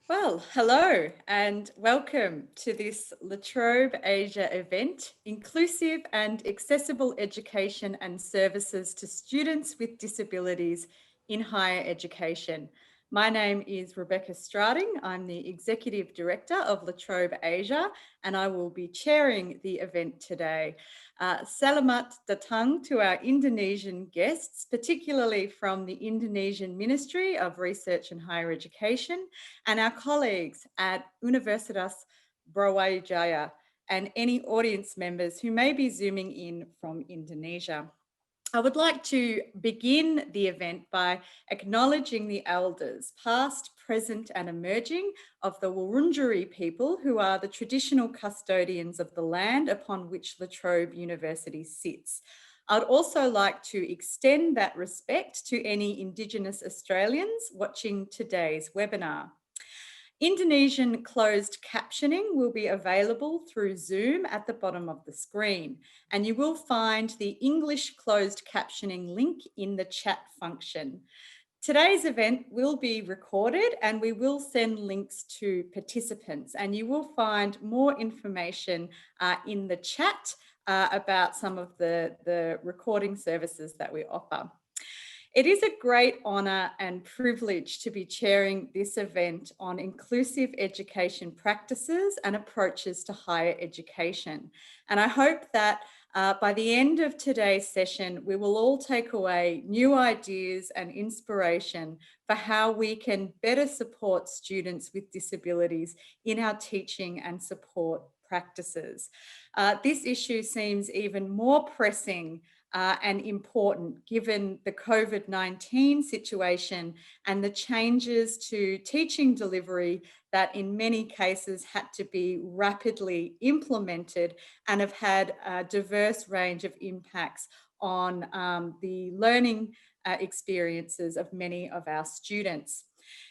Well, hello and welcome to this La Trobe Asia event, Inclusive and Accessible Education and Services to Students with Disabilities in Higher Education. My name is Rebecca Strading. I'm the Executive Director of La Trobe Asia and I will be chairing the event today. Selamat datang to our Indonesian guests, particularly from the Indonesian Ministry of Research and Higher Education, and our colleagues at Universitas Brawijaya, and any audience members who may be zooming in from Indonesia. I would like to begin the event by acknowledging the elders, past, present and emerging, of the Wurundjeri people who are the traditional custodians of the land upon which La Trobe University sits. I'd also like to extend that respect to any Indigenous Australians watching today's webinar. Indonesian closed captioning will be available through Zoom at the bottom of the screen, and you will find the English closed captioning link in the chat function. Today's event will be recorded and we will send links to participants, and you will find more information in the chat about some of the recording services that we offer. It is a great honour and privilege to be chairing this event on inclusive education practices and approaches to higher education. And I hope that by the end of today's session, we will all take away new ideas and inspiration for how we can better support students with disabilities in our teaching and support practices. This issue seems even more pressing and important given the COVID-19 situation and the changes to teaching delivery that in many cases had to be rapidly implemented and have had a diverse range of impacts on the learning experiences of many of our students.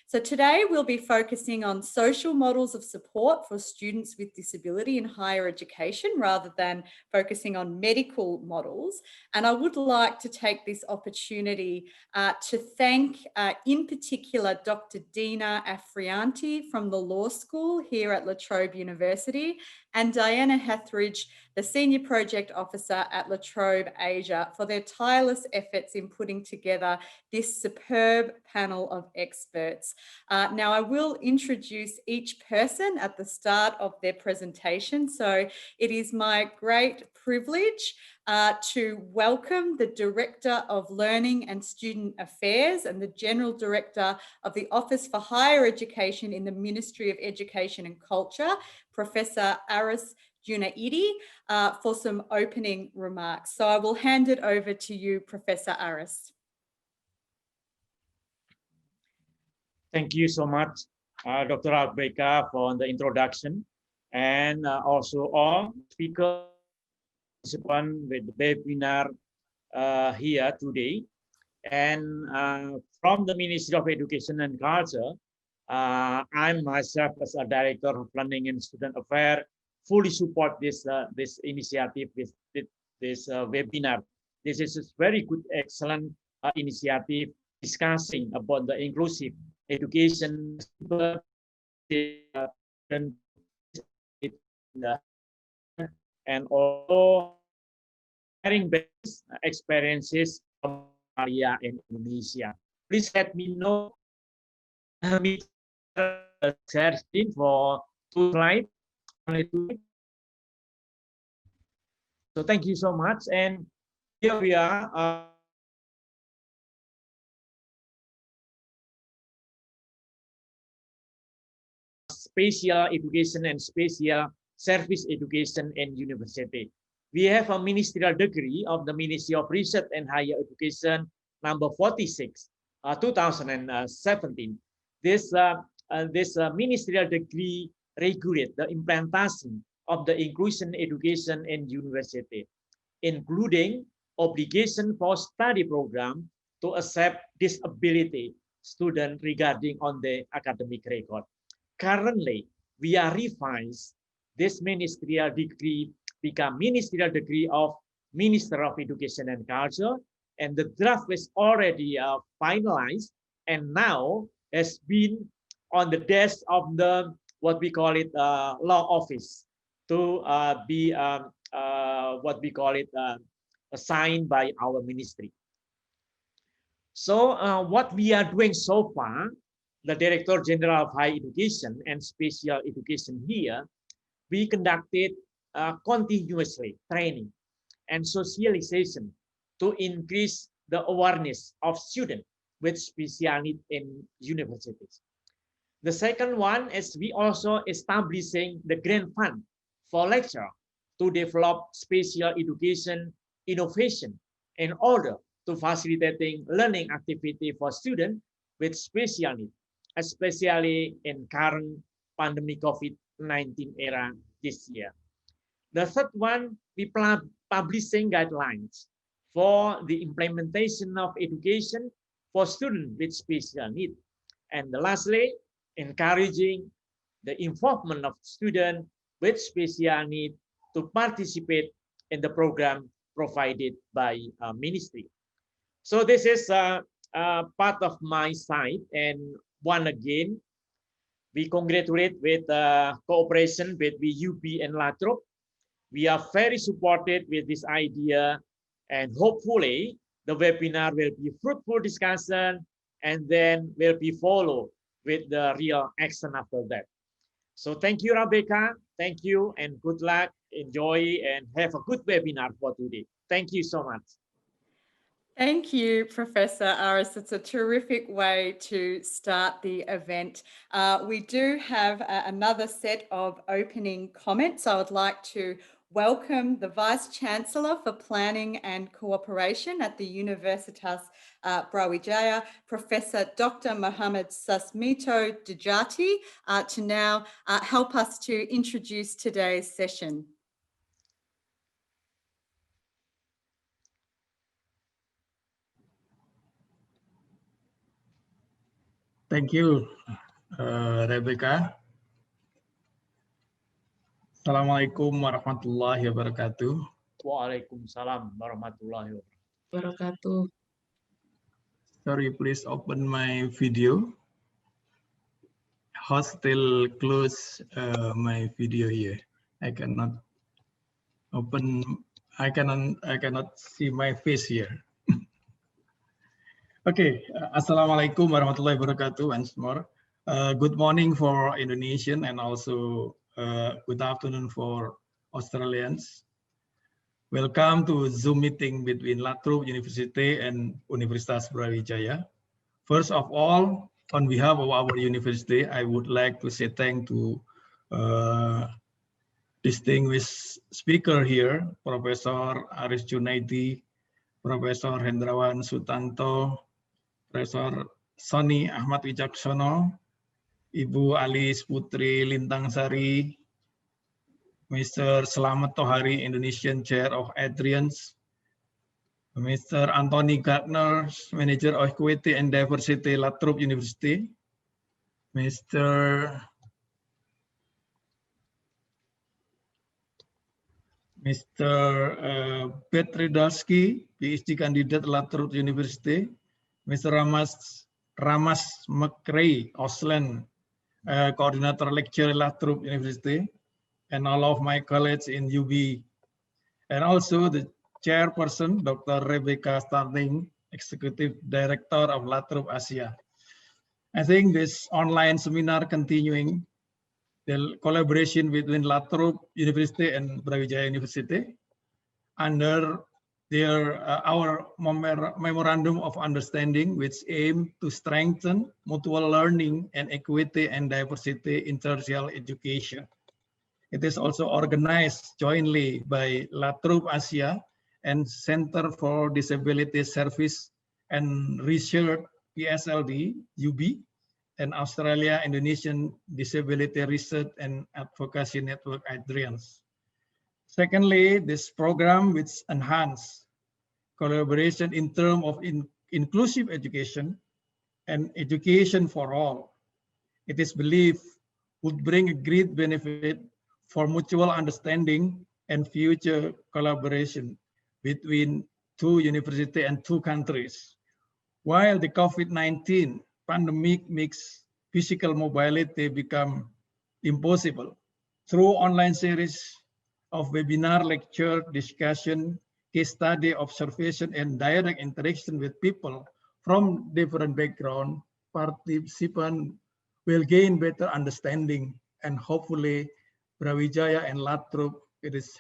So today we'll be focusing on social models of support for students with disability in higher education rather than focusing on medical models. And I would like to take this opportunity to thank in particular Dr. Dina Afrianti from the Law School here at La Trobe University and Diana Hathridge, the Senior Project Officer at La Trobe Asia, for their tireless efforts in putting together this superb panel of experts. Now, I will introduce each person at the start of their presentation. So it is my great privilege to welcome the Director of Learning and Student Affairs and the General Director of the Office for Higher Education in the Ministry of Education and Culture, Professor Aris Junaidi, for some opening remarks. So I will hand it over to you, Professor Aris. Thank you so much, Dr. Rebecca, for the introduction, and also all speakers participants with the webinar here today. And from the Ministry of Education and Culture, I'm myself as a Director of Planning and Student Affairs fully support this initiative, this webinar. This is a very good, excellent initiative discussing about the inclusive education and also sharing best experiences from Australia and Indonesia. Please let me know. Share screen for 2 slides. So thank you so much. And here we are. Special education and special service education and university. We have a ministerial degree of the Ministry of Research and Higher Education, number 46, 2017. This ministerial degree regulates the implementation of the inclusion education and university, including obligation for study program to accept disability students regarding on the academic record. Currently, we are revised this ministerial degree become ministerial degree of Minister of Education and Culture, and the draft was already finalized and now has been on the desk of the what we call it law office to be what we call it assigned by our ministry. So what we are doing so far, the Director General of Higher Education and Special Education here, we conducted continuously training and socialization to increase the awareness of students with special needs in universities. The second one is we also establishing the grant fund for lecture to develop special education innovation in order to facilitating learning activity for students with special needs, especially in current pandemic COVID-19 era this year. The third one, we publishing guidelines for the implementation of education for students with special needs. And lastly, encouraging the involvement of students with special needs to participate in the program provided by ministry. So this is part of my side. And one again, we congratulate with cooperation with UB and Latrobe. We are very supported with this idea, and hopefully the webinar will be fruitful discussion and then will be followed with the real action after that. So thank you, Rebecca. Thank you and good luck. Enjoy and have a good webinar for today. Thank you so much. Thank you, Professor Aris. It's a terrific way to start the event. We do have another set of opening comments. I would like to welcome the Vice-Chancellor for Planning and Cooperation at the Universitas Brawijaya, Professor Dr. Mohammed Sasmito Dujati, to now help us to introduce today's session. Thank you, Rebecca. Assalamualaikum warahmatullahi wabarakatuh. Waalaikumsalam warahmatullahi wabarakatuh. Sorry, please open my video. Host still close my video here. I cannot open. I cannot see my face here. Okay, Assalamualaikum warahmatullahi wabarakatuh once more. Good morning for Indonesian and also good afternoon for Australians. Welcome to Zoom meeting between Latrobe University and Universitas Brawijaya. First of all, on behalf of our university, I would like to say thank to distinguished speaker here, Professor Aris Junaidi, Professor Hendrawan Sutanto, Profesor Sony Ahmad Wicaksono, Ibu Alis Putri Lintangsari, Mr. Slamet Tohari, Indonesian Chair of Adrians, Mr. Anthony Gardner, Manager of Equity and Diversity, Latrobe University, Mr. Petridalski, PhD candidate, Latrobe University, Mr. Ramas McRae, Auslan, Coordinator Lecturer, Latrobe University, and all of my colleagues in UB, and also the chairperson, Dr. Rebecca Starling, Executive Director of Trobe Asia. I think this online seminar continuing the collaboration between Trobe University and Brawijaya University under our memorandum of understanding, which aim to strengthen mutual learning and equity and diversity in tertiary education. It is also organized jointly by Trobe Asia and Center for Disability Service and Research, PSLD, UB, and Australia Indonesian Disability Research and Advocacy Network, ADRIANS. Secondly, this program which enhance collaboration in terms of inclusive education and education for all. It is believed would bring a great benefit for mutual understanding and future collaboration between two universities and two countries. While the COVID-19 pandemic makes physical mobility become impossible. Through online series of webinar, lecture, discussion, case study, observation, and direct interaction with people from different backgrounds, participants will gain better understanding, and hopefully Brawijaya and Latrobe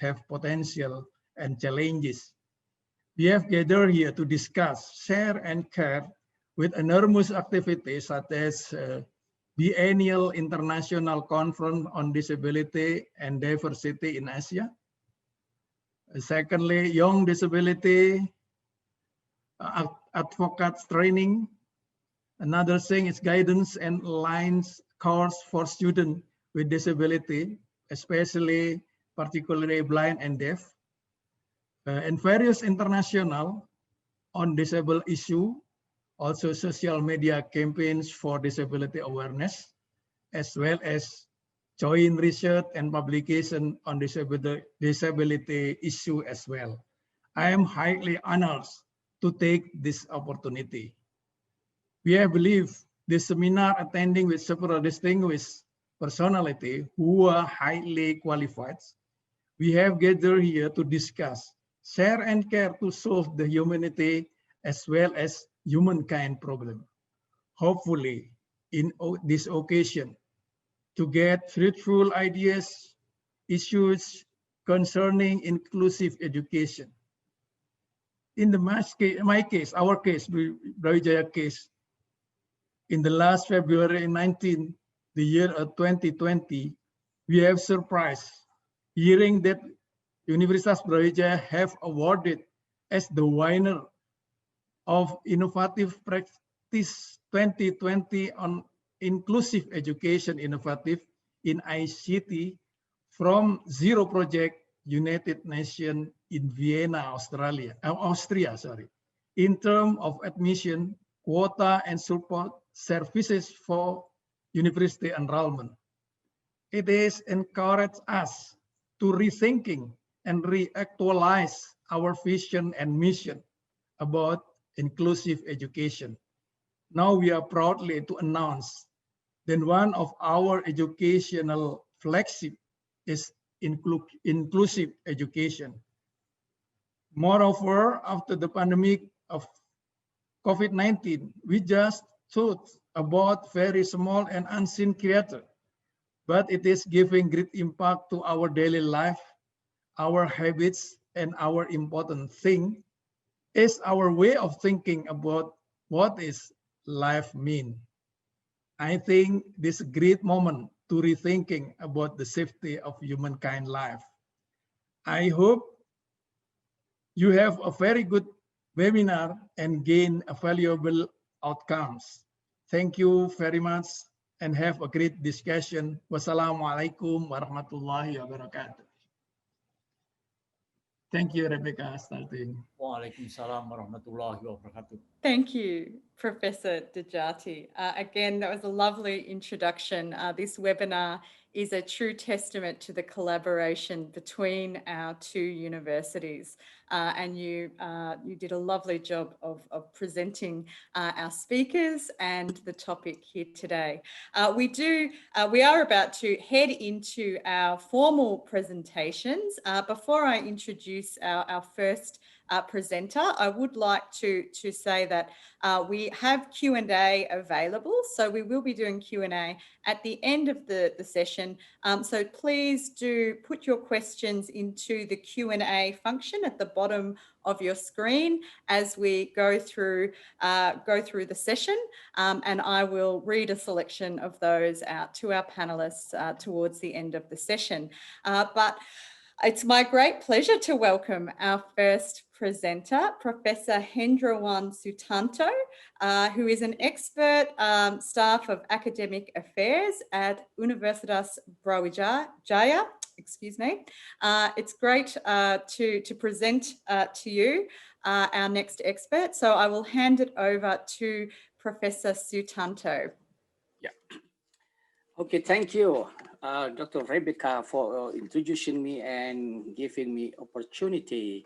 have potential and challenges. We have gathered here to discuss, share, and care with enormous activities such as biennial international conference on disability and diversity in Asia. Secondly, young disability advocates training. Another thing is guidance and lines course for students with disability, especially particularly blind and deaf. And various international on disabled issue, also social media campaigns for disability awareness, as well as joint research and publication on disability issue as well. I am highly honored to take this opportunity. We have believed this seminar attending with several distinguished personalities who are highly qualified. We have gathered here to discuss, share, and care to solve the humanity as well as humankind problem. Hopefully, in this occasion, to get fruitful ideas, issues concerning inclusive education. In my case, our case, Brawijaya case, in the last February 19, the year of 2020, we have surprised hearing that Universitas Brawijaya have awarded as the winner of Innovative Practice 2020 on Inclusive Education Innovative in ICT from Zero Project United Nations in Vienna, Austria, in terms of admission, quota, and support services for university enrollment. It is encouraged us to rethinking and reactualize our vision and mission about inclusive education. Now we are proudly to announce that one of our educational flagship is inclusive education. Moreover, after the pandemic of COVID-19, we just thought about very small and unseen creator, but it is giving great impact to our daily life, our habits, and our important thing is our way of thinking about what is life mean. I think this is a great moment to rethinking about the safety of humankind life. I hope you have a very good webinar and gain a valuable outcomes. Thank you very much and have a great discussion. Wassalamualaikum warahmatullahi wabarakatuh. Thank you, Rebecca, starting. Waalaikumsalam warahmatullahi wabarakatuh. Thank you, Professor Dejati. Again, that was a lovely introduction. This webinar is a true testament to the collaboration between our two universities. And you did a lovely job of presenting our speakers and the topic here today. We are about to head into our formal presentations. Before I introduce our first presenter, I would like to say that we have Q&A available. So we will be doing Q&A at the end of the session. So please do put your questions into the Q&A function at the bottom of your screen as we go through the session. And I will read a selection of those out to our panelists towards the end of the session. But it's my great pleasure to welcome our first presenter, Professor Hendrawan Sutanto, who is an expert staff of academic affairs at Universitas Brawijaya. Excuse me. It's great to present to you our next expert. So I will hand it over to Professor Sutanto. Yeah. Okay, thank you, Dr. Rebecca, for introducing me and giving me opportunity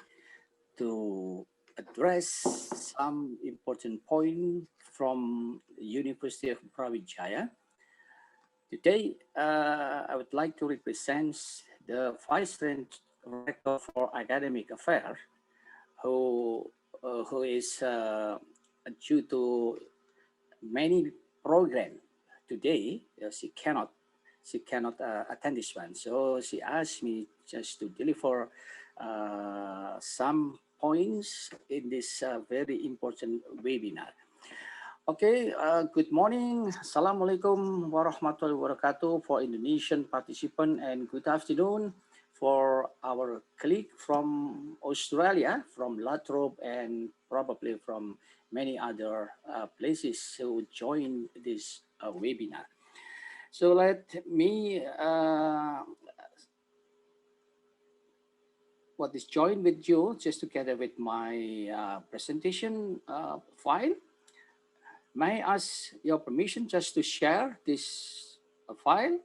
to address some important point from University of Brawijaya. Today, I would like to represent the Vice Rector for Academic Affairs, who is due to many programs today. She cannot attend this one, so she asked me just to deliver some points in this very important webinar. Okay, good morning. Assalamualaikum warahmatullahi wabarakatuh for Indonesian participant, and good afternoon for our colleague from Australia, from Latrobe, and probably from many other places who join this webinar. So let me what is join with you just together with my presentation file. May I ask your permission just to share this file?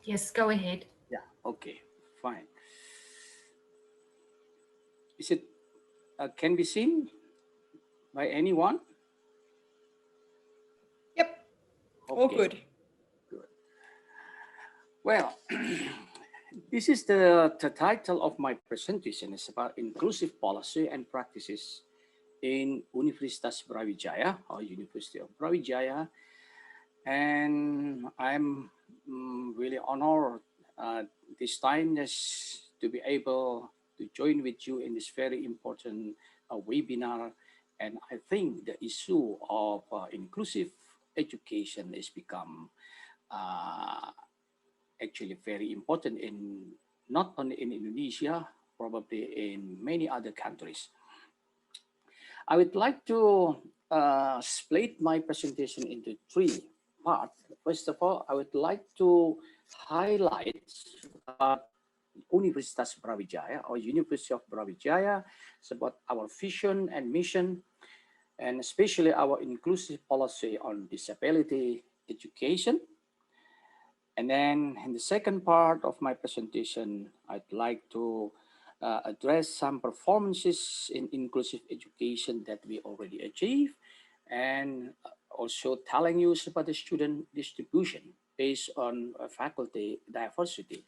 Yes, go ahead. Yeah, okay, fine. Is it can be seen by anyone? Yep, all good. Good. Well, this is the title of my presentation. It's about inclusive policy and practices in Universitas Brawijaya, or University of Brawijaya. And I'm really honored this time just to be able to join with you in this very important webinar. And I think the issue of inclusive education has become actually very important in not only in Indonesia, probably in many other countries. I would like to split my presentation into three parts. First of all, I would like to highlight Universitas Brawijaya, or University of Brawijaya. It's about our vision and mission, and especially our inclusive policy on disability education. And then in the second part of my presentation, I'd like to address some performances in inclusive education that we already achieved, and also telling you about the student distribution based on faculty diversity.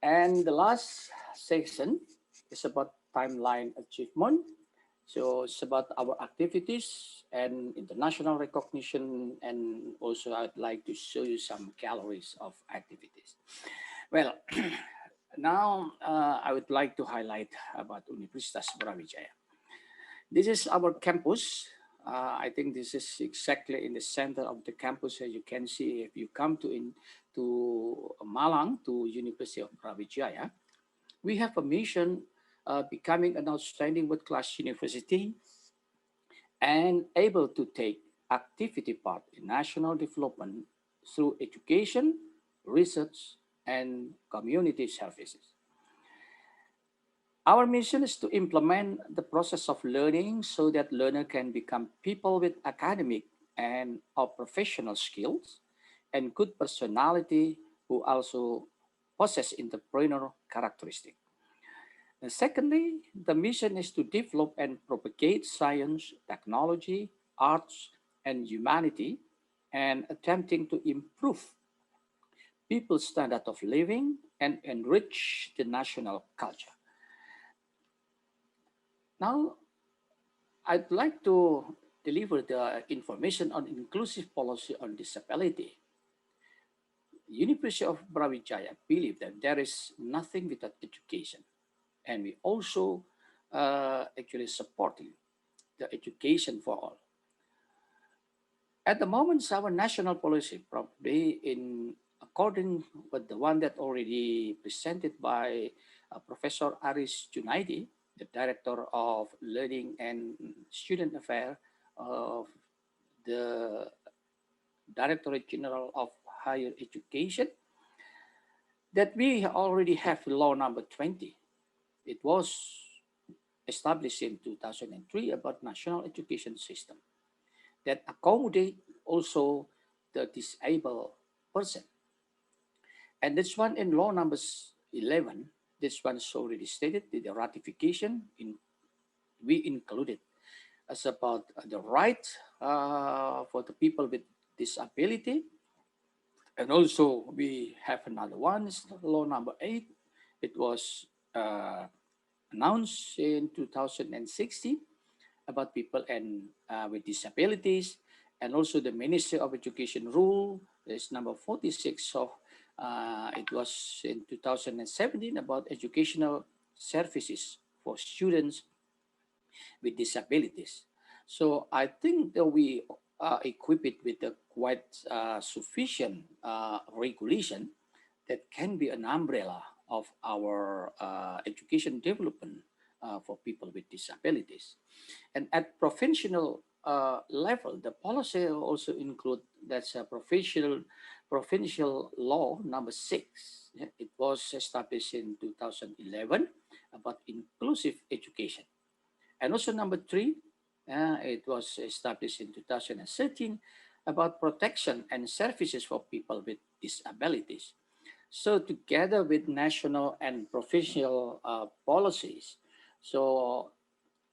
And the last section is about timeline achievement. So it's about our activities and international recognition, and also I'd like to show you some galleries of activities. Well, now I would like to highlight about Universitas Brawijaya. This is our campus. I think this is exactly in the center of the campus. As you can see, if you come to Malang, to University of Brawijaya, we have a mission becoming an outstanding world-class university and able to take activity part in national development through education, research, and community services. Our mission is to implement the process of learning so that learner can become people with academic and or professional skills and good personality who also possess entrepreneurial characteristics. And secondly, the mission is to develop and propagate science, technology, arts, and humanity, and attempting to improve people's standard of living and enrich the national culture. Now, I'd like to deliver the information on inclusive policy on disability. University of Brawijaya believe that there is nothing without education, and we also actually supporting the education for all. At the moment, our national policy, probably in according with the one that already presented by Professor Aris Junaidi, the Director of Learning and Student Affairs of the Directorate General of Higher Education, that we already have law number 20. It was established in 2003 about national education system that accommodate also the disabled person. And this one in law numbers 11, this one is already stated, the ratification, we included is about the right for the people with disability. And also we have another one, is law number 8. It was announced in 2016 about people and with disabilities. And also the Ministry of Education rule is number 46 of it was in 2017 about educational services for students with disabilities. So I think that we equip it with a quite sufficient regulation that can be an umbrella of our education development for people with disabilities. And at provincial level, the policy also include that's a provincial law number 6. Yeah, it was established in 2011 about inclusive education. And also number 3, it was established in 2013 about protection and services for people with disabilities. So together with national and provincial policies, so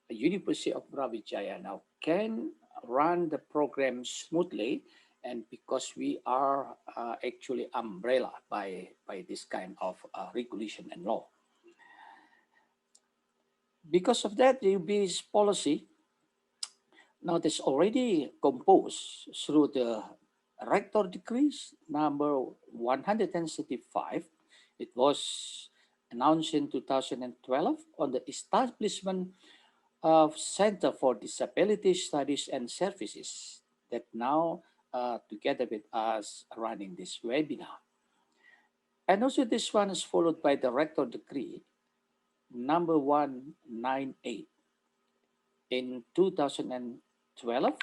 the University of Brawijaya now can run the program smoothly, and because we are actually umbrella by this kind of regulation and law. Because of that, the UB's policy now that's already composed through the rector decrees number 135. It was announced in 2012 on the establishment of Center for Disability Studies and Services that now together with us running this webinar. And also this one is followed by the rector decree number 198 in 2012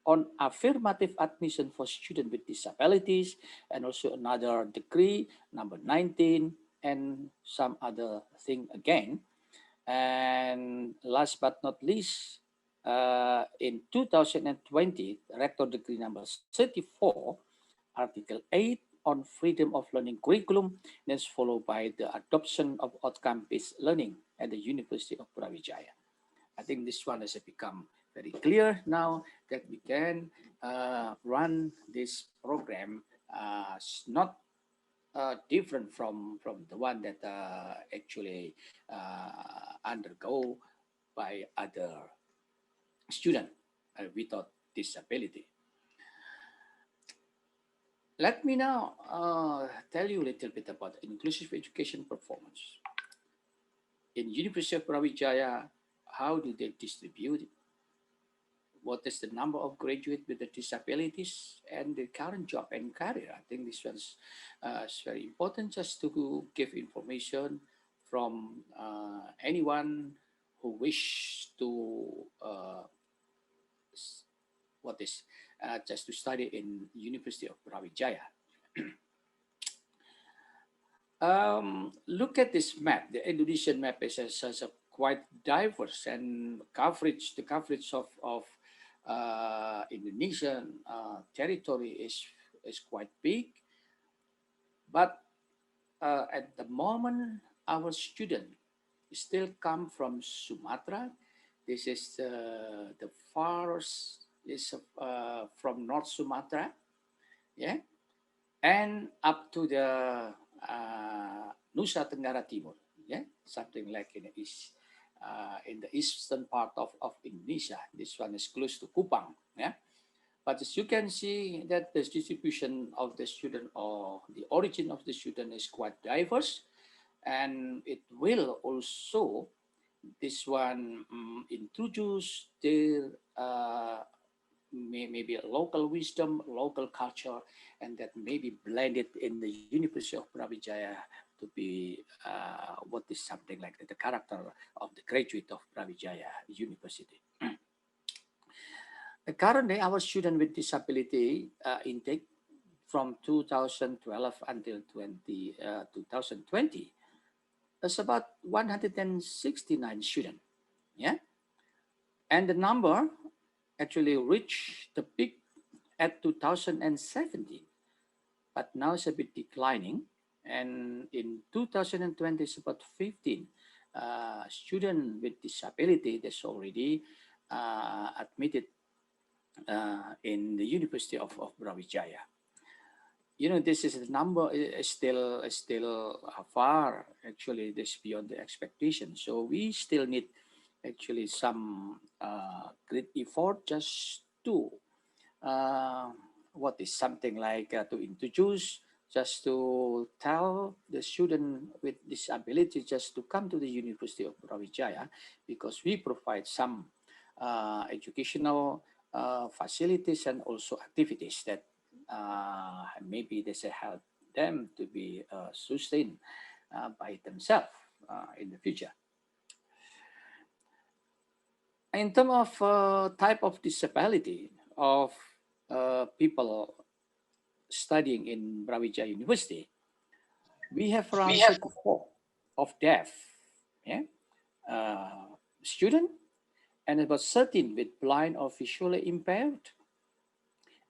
on affirmative admission for students with disabilities, and also another decree number 19 and some other thing again. And last but not least, in 2020, Rector Decree number 34, Article 8 on freedom of learning curriculum, then followed by the adoption of outcome-based learning at the University of Brawijaya. I think this one has become very clear now that we can run this program not different from the one that actually undergo by other students without disability. Let me now tell you a little bit about inclusive education performance. In University of Brawijaya, how do they distribute it? What is the number of graduates with the disabilities and the current job and career? I think this one's is very important just to give information from anyone who wish to just to study in University of Brawijaya. Look at this map. The Indonesian map is a quite diverse and the coverage of Indonesian territory is quite big. But at the moment, our students still come from Sumatra. This is the farthest is from North Sumatra, yeah, and up to the Nusa Tenggara Timur, yeah, something like in the eastern part of Indonesia. This one is close to Kupang, yeah. But as you can see that the distribution of the student or the origin of the student is quite diverse, and it will also this one introduce their maybe a local wisdom, local culture, and that may be blended in the University of Brawijaya to be what is something like the character of the graduate of Brawijaya University. Currently, our student with disability intake from 2012 until 2020 is about 169 students. Yeah, and the number actually reached the peak at 2017, but now it's a bit declining. And in 2020, it's about 15 students with disability that's already admitted in the University of Brawijaya. You know, this is the number is still far. Actually, this beyond the expectation. So we still need actually some great effort just to what is something like to introduce, just to tell the student with disability just to come to the University of Brawijaya, because we provide some educational facilities and also activities that maybe they should help them to be sustained by themselves in the future. In terms of type of disability of people studying in Brawijaya University, we have around 34 of deaf student, and about 13 with blind or visually impaired,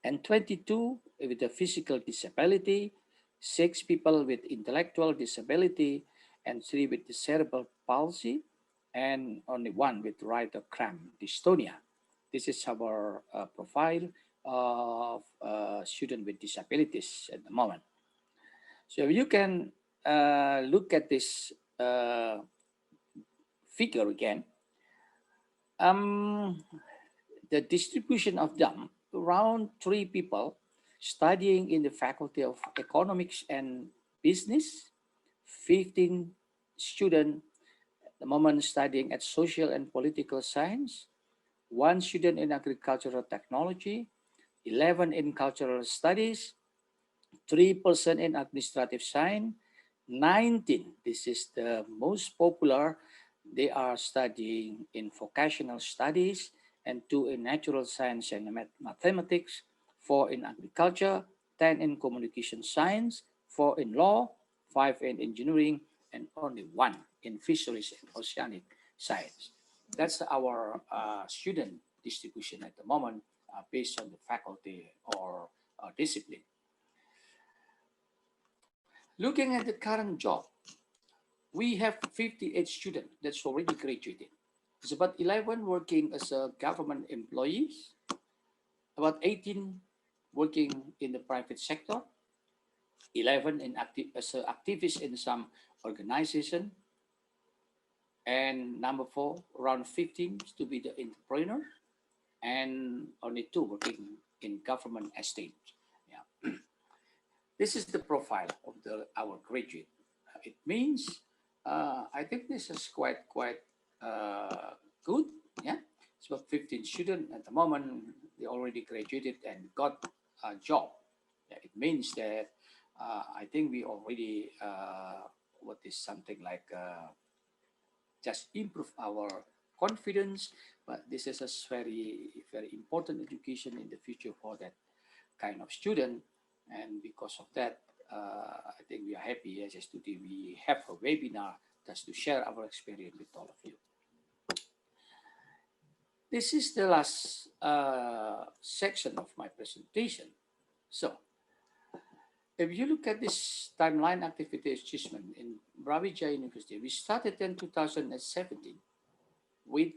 and 22 with a physical disability, 6 people with intellectual disability, and 3 with the cerebral palsy, and only 1 with right cramp dystonia. This is our profile of students with disabilities at the moment. So you can look at this figure again. The distribution of them, around 3 people studying in the Faculty of Economics and Business, 15 students at the moment studying at Social and Political Science, 1 student in Agricultural Technology, 11 in Cultural Studies, 3% in Administrative Science, 19, this is the most popular, they are studying in Vocational Studies, and 2 in Natural Science and Mathematics, 4 in Agriculture, 10 in Communication Science, 4 in Law, 5 in Engineering, and only 1 in Fisheries and Oceanic Science. That's our student distribution at the moment based on the faculty or discipline. Looking at the current job, we have 58 students that's already graduated. It's about 11 working as a government employees, about 18 working in the private sector, 11 in as activists in some organization, and number 4, around 15 to be the entrepreneur, and only 2 working in government estate. Yeah. This is the profile of our graduate. It means I think this is quite good. Yeah, it's about 15 students at the moment. They already graduated and got a job. Yeah, it means that I think we already what is something like just improve our confidence. But this is a very important education in the future for that kind of student. And because of that, I think we are happy as a student. We have a webinar just to share our experience with all of you. This is the last section of my presentation. So, if you look at this timeline activity achievement in Brawijaya University, we started in 2017 with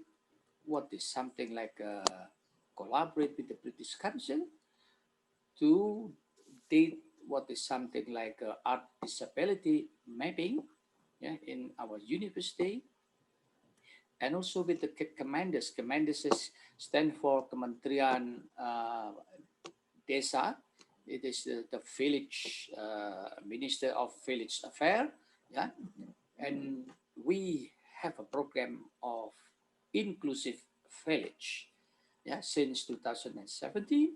what is something like collaborate with the British Council to date what is something like art disability mapping, yeah, in our university, and also with the Kemendes. Kemendes stand for Kementerian Desa. It is the village Minister of Village Affairs, yeah, and we have a program of inclusive village, yeah, since 2017,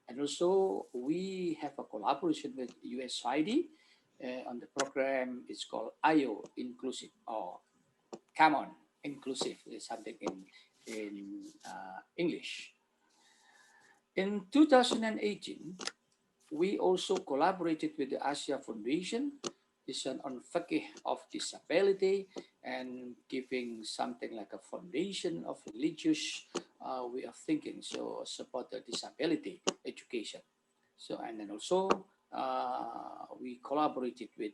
and also we have a collaboration with USAID on the program. It's called IO Inclusive, or Come On Inclusive is something in English. In 2018, we also collaborated with the Asia Foundation. This is on Fakih of Disability and giving something like a foundation of religious way of thinking, so support the disability education. So, and then also we collaborated with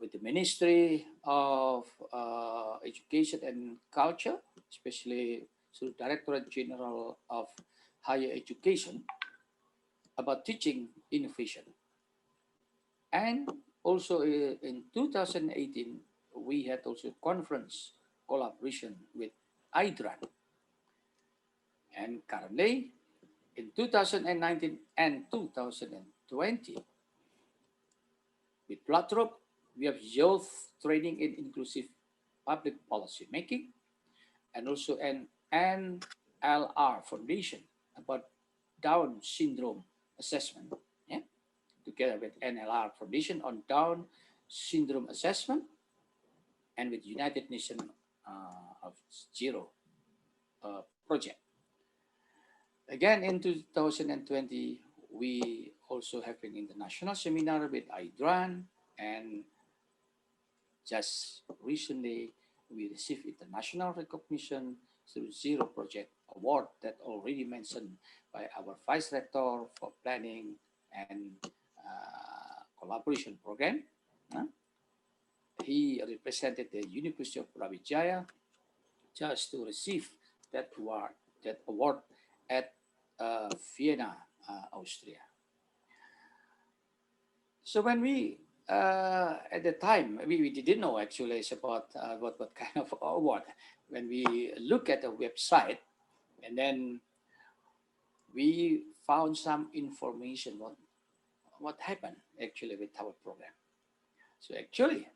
with the Ministry of Education and Culture, especially through Directorate General of Higher Education about teaching innovation. And also in 2018, we had also conference collaboration with IDRAN. And currently, in 2019 and 2020, with Trobe, we have youth training in inclusive public policy making, and also an NLR Foundation about Down syndrome assessment, yeah? Together with NLR Foundation on Down syndrome assessment, and with United Nations of Zero project. Again, in 2020, we also have an international seminar with IDRAN, and just recently, we received international recognition through Zero Project Award that already mentioned by our Vice Rector for Planning and Collaboration Program. He represented the University of Brawijaya just to receive that award at Vienna, Austria. So when we at the time we didn't know actually it's about what kind of award. When we look at the website, and then we found some information on what happened actually with our program. So actually,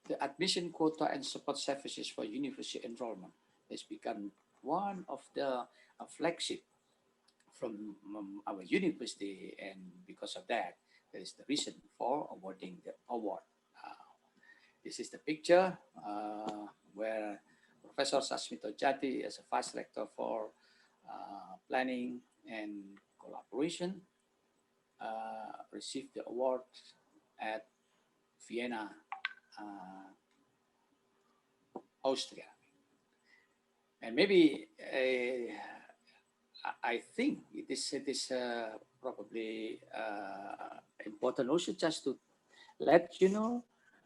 the admission quota and support services for university enrollment has become one of the flagship from our university, and because of that, that is the reason for awarding the award. This is the picture where Professor Sasmito Jati, as a Vice Rector for Planning and Collaboration, received the award at Vienna, Austria. And maybe I think it is probably important also just to let you know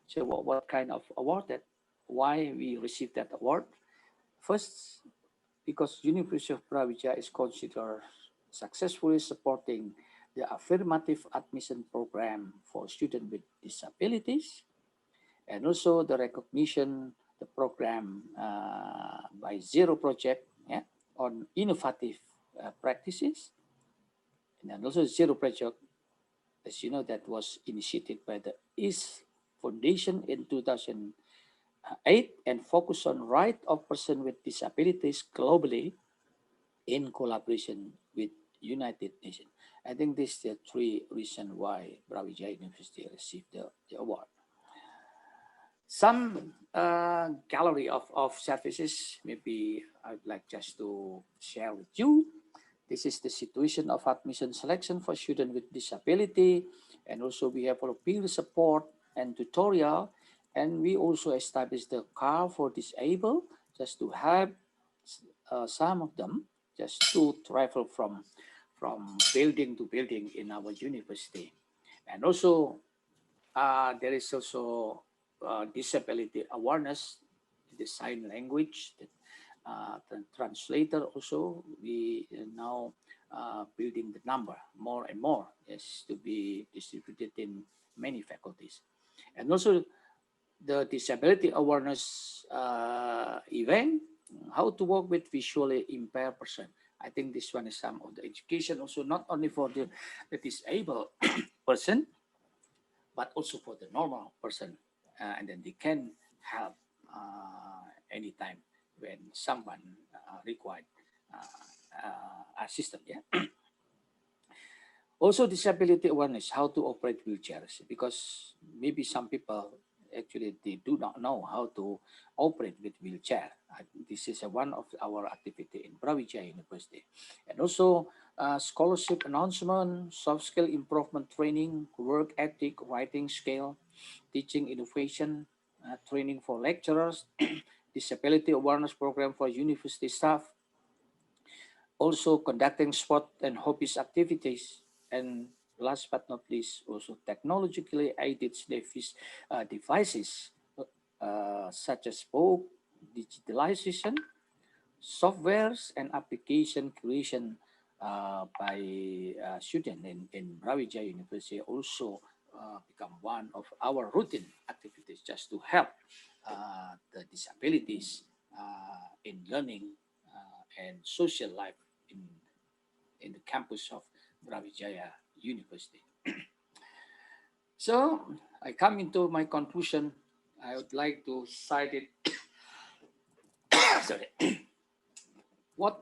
so what kind of award that, why we received that award. First, because University of Brawijaya is considered successfully supporting the affirmative admission program for students with disabilities, and also the recognition the program by Zero Project, yeah, on innovative practices, and then also Zero Project, as you know, that was initiated by the East Foundation in 2008 and focused on right of person with disabilities globally in collaboration with United Nations. I think these are the three reasons why Brawijaya University received the award. Some gallery of services, maybe I'd like just to share with you. This is the situation of admission selection for students with disability, and also we have a peer support and tutorial, and we also established the car for disabled just to help some of them just to travel from building to building in our university. And also there is also disability awareness, the sign language, the translator also. We now building the number more and more, is to be distributed in many faculties. And also the disability awareness event, how to work with visually impaired person. I think this one is some of the education also, not only for the disabled person, but also for the normal person. And then they can help anytime when someone required assistance. Yeah. Also, disability awareness, how to operate wheelchairs, because maybe some people actually they do not know how to operate with wheelchair. This is one of our activity in Brawijaya University. And also scholarship announcement, soft skill improvement training, work ethic, writing skill, teaching innovation, training for lecturers, disability awareness program for university staff, also conducting sport and hobbies activities, and last but not least, also technologically aided devices such as book digitalization, softwares and application creation by students in Brawijaya University also become one of our routine activities just to help the disabilities in learning and social life in the campus of Brawijaya University. So I come into my conclusion. I would like to cite it. Sorry. What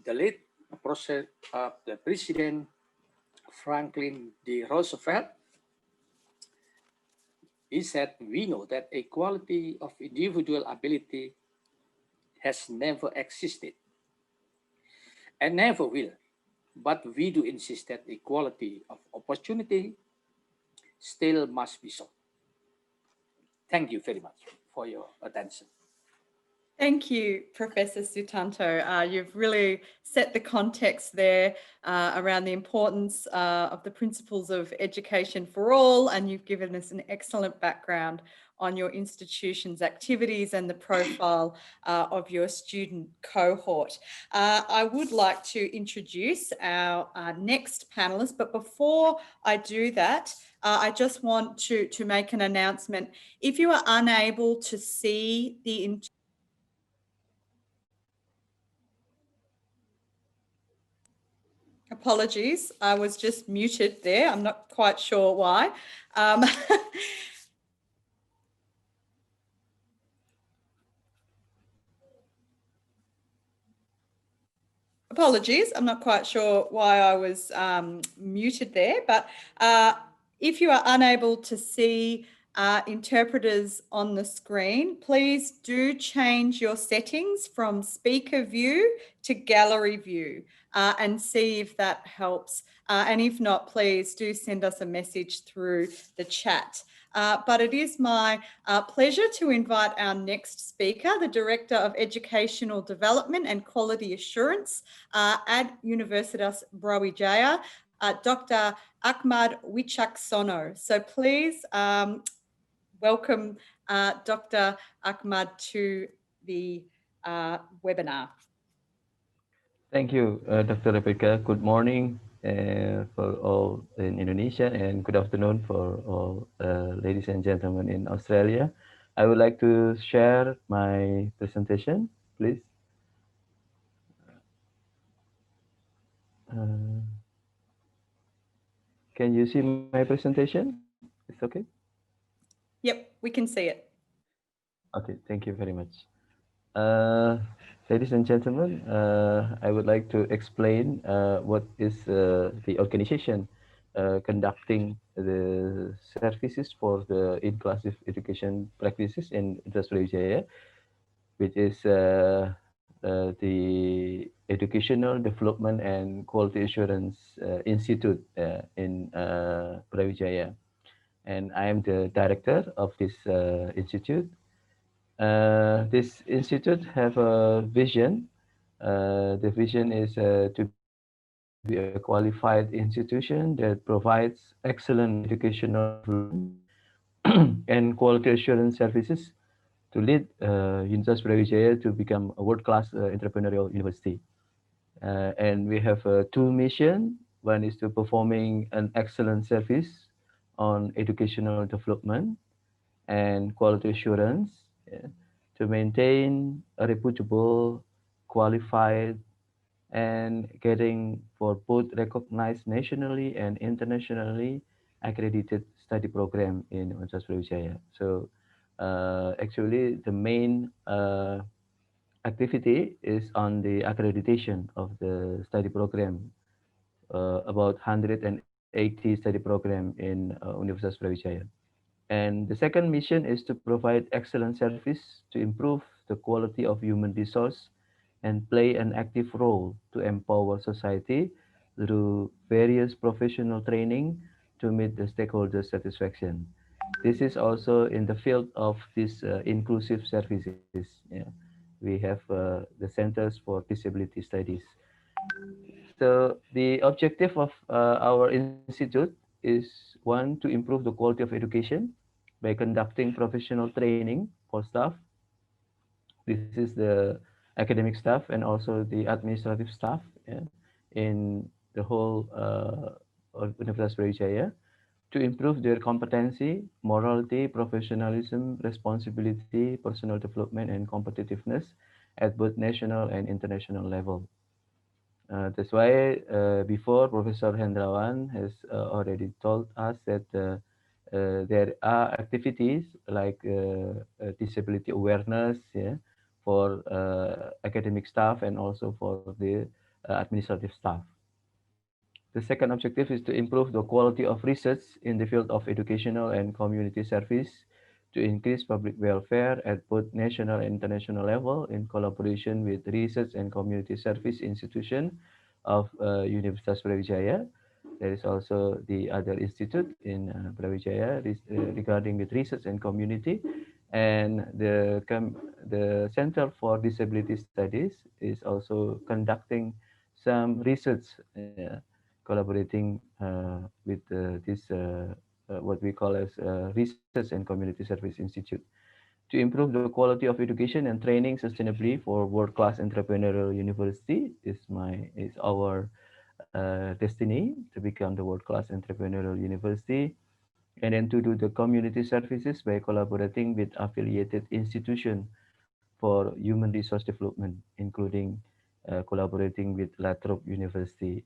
the late process of the President Franklin D. Roosevelt, he said, we know that equality of individual ability has never existed and never will. But we do insist that equality of opportunity still must be so. Thank you very much for your attention. Thank you, Professor Sutanto. You've really set the context there around the importance of the principles of education for all, and you've given us an excellent background on your institution's activities and the profile of your student cohort. I would like to introduce our next panelist, but before I do that, I just want to make an announcement. If you are unable to see the Apologies, I was just muted there. I'm not quite sure why. Apologies, I'm not quite sure why I was muted there, but if you are unable to see interpreters on the screen, please do change your settings from speaker view to gallery view and see if that helps. And if not, please do send us a message through the chat. But it is my pleasure to invite our next speaker, the Director of Educational Development and Quality Assurance at Universitas Brawijaya, Dr. Ahmad Wicaksono. So please welcome Dr. Ahmad to the webinar. Thank you, Dr. Rebecca. Good morning for all in Indonesia and good afternoon for all ladies and gentlemen in Australia. I would like to share my presentation, please. Can you see my presentation? It's okay? Yep, we can see it. Okay, thank you very much. Ladies and gentlemen, I would like to explain what is the organization conducting the services for the inclusive education practices in Australia, which is the Educational Development and Quality Assurance Institute in Brawijaya. And I am the director of this institute. This institute have a vision. The vision is to be a qualified institution that provides excellent educational development and quality assurance services to lead Universitas Brawijaya to become a world-class entrepreneurial university. And we have two missions. One is to performing an excellent service on educational development and quality assurance, yeah, to maintain a reputable, qualified, and getting for both recognized nationally and internationally accredited study program in Universitas Brawijaya. So actually the main activity is on the accreditation of the study program, about 180 study program in Universitas Brawijaya. And the second mission is to provide excellent service to improve the quality of human resource and play an active role to empower society through various professional training to meet the stakeholder satisfaction. This is also in the field of these inclusive services. Yeah. We have the Centers for Disability Studies. So the objective of our institute is one, to improve the quality of education by conducting professional training for staff. This is the academic staff and also the administrative staff, yeah, in the whole Universitas Brawijaya to improve their competency, morality, professionalism, responsibility, personal development, and competitiveness at both national and international level. That's why before Professor Hendrawan has already told us that there are activities like disability awareness, yeah, for academic staff and also for the administrative staff. The second objective is to improve the quality of research in the field of educational and community service to increase public welfare at both national and international level in collaboration with research and community service institution of Universitas Brawijaya. There is also the other institute in Brawijaya regarding with research and community, and the Center for Disability Studies is also conducting some research, collaborating with this what we call as Research and Community Service Institute to improve the quality of education and training sustainably for world-class entrepreneurial university is our destiny to become the world-class entrepreneurial university, and then to do the community services by collaborating with affiliated institutions for human resource development, including collaborating with La Trobe University.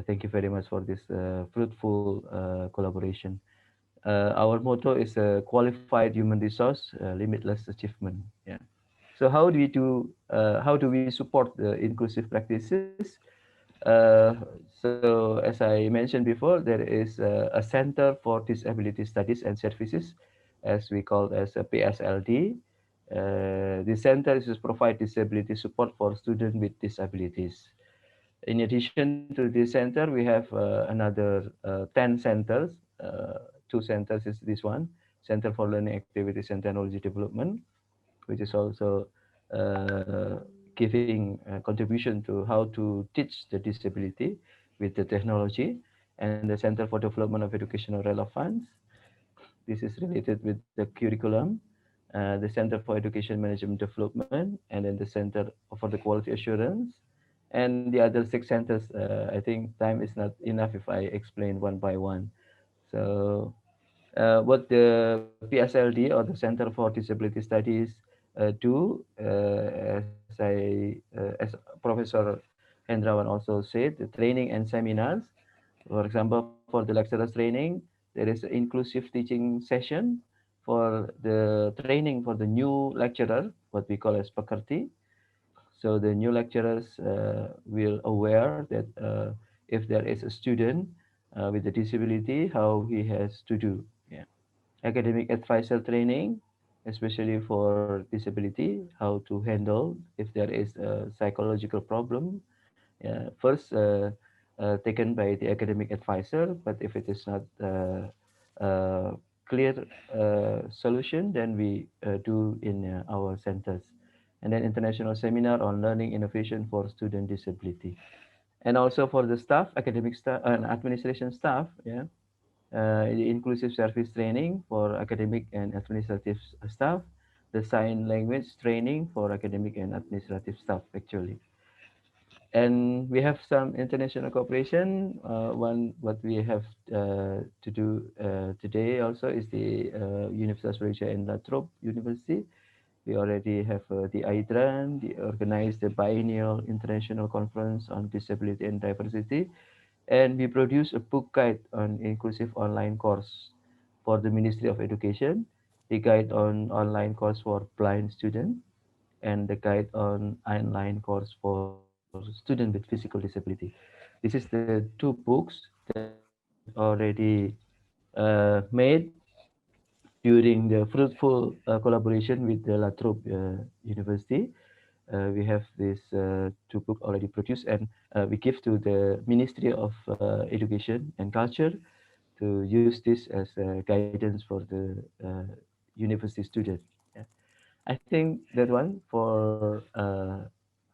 Thank you very much for this fruitful collaboration. Our motto is qualified human resource, limitless achievement. Yeah. So how do we support the inclusive practices? Uh, so as I mentioned before, there is a Center for Disability Studies and Services, as we call as a PSLD. The center is to provide disability support for students with disabilities. In addition to this center, we have another 10 centers. Two centers is this one, Center for Learning Activities and Technology Development, which is also uh, giving a contribution to how to teach the disability with the technology, and the Center for Development of Educational Relevance. This is related with the curriculum, the Center for Education Management Development, and then the Center for the Quality Assurance, and the other six centers. I think time is not enough if I explain one by one. So what the PSLD or the Center for Disability Studies do, as Professor Hendrawan also said, the training and seminars. For example, for the lecturers training, there is an inclusive teaching session for the training for the new lecturer, what we call as pekerti. So the new lecturers will aware that if there is a student with a disability, how he has to do. Yeah. Academic advisor training, especially for disability, how to handle if there is a psychological problem. First taken by the academic advisor, but if it is not uh, clear solution, then we do in our centers. And then international seminar on learning innovation for student disability. And also for the staff, academic staff and administration staff, yeah, inclusive service training for academic and administrative staff, the sign language training for academic and administrative staff actually. And we have some international cooperation. One what we have to do today also is the Universitas Malaysia and La Trobe University. We already have the IDRAN, the organized the biennial international conference on disability and diversity, and we produce a book guide on inclusive online course for the Ministry of Education, the guide on online course for blind students, and the guide on online course for students with physical disability. This is the two books that already made during the fruitful collaboration with the La Trobe University. We have these two books already produced, and we give to the Ministry of Education and Culture to use this as guidance for the university student. Yeah. I think that one for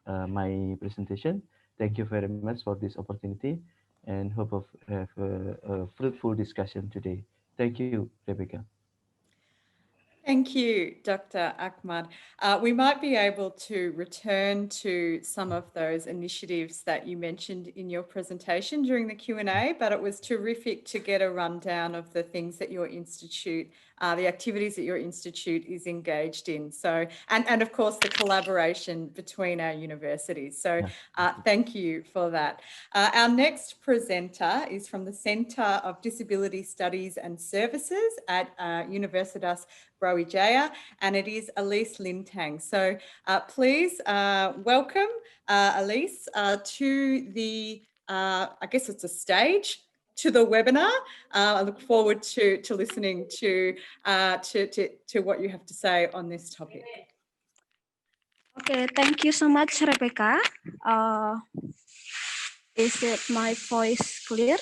my presentation. Thank you very much for this opportunity, and hope of have a fruitful discussion today. Thank you, Rebecca. Thank you, Dr. Ahmad. We might be able to return to some of those initiatives that you mentioned in your presentation during the Q&A, but it was terrific to get a rundown of the things that your institute, the activities that your institute is engaged in. So, and of course, the collaboration between our universities. So thank you for that. Our next presenter is from the Centre of Disability Studies and Services at Universitas Brawijaya, and it is Elise Lintang. So please welcome Elise to the, I guess it's a stage, to the webinar. I look forward to listening to what you have to say on this topic. Okay, thank you so much, Rebecca. Is it my voice clear?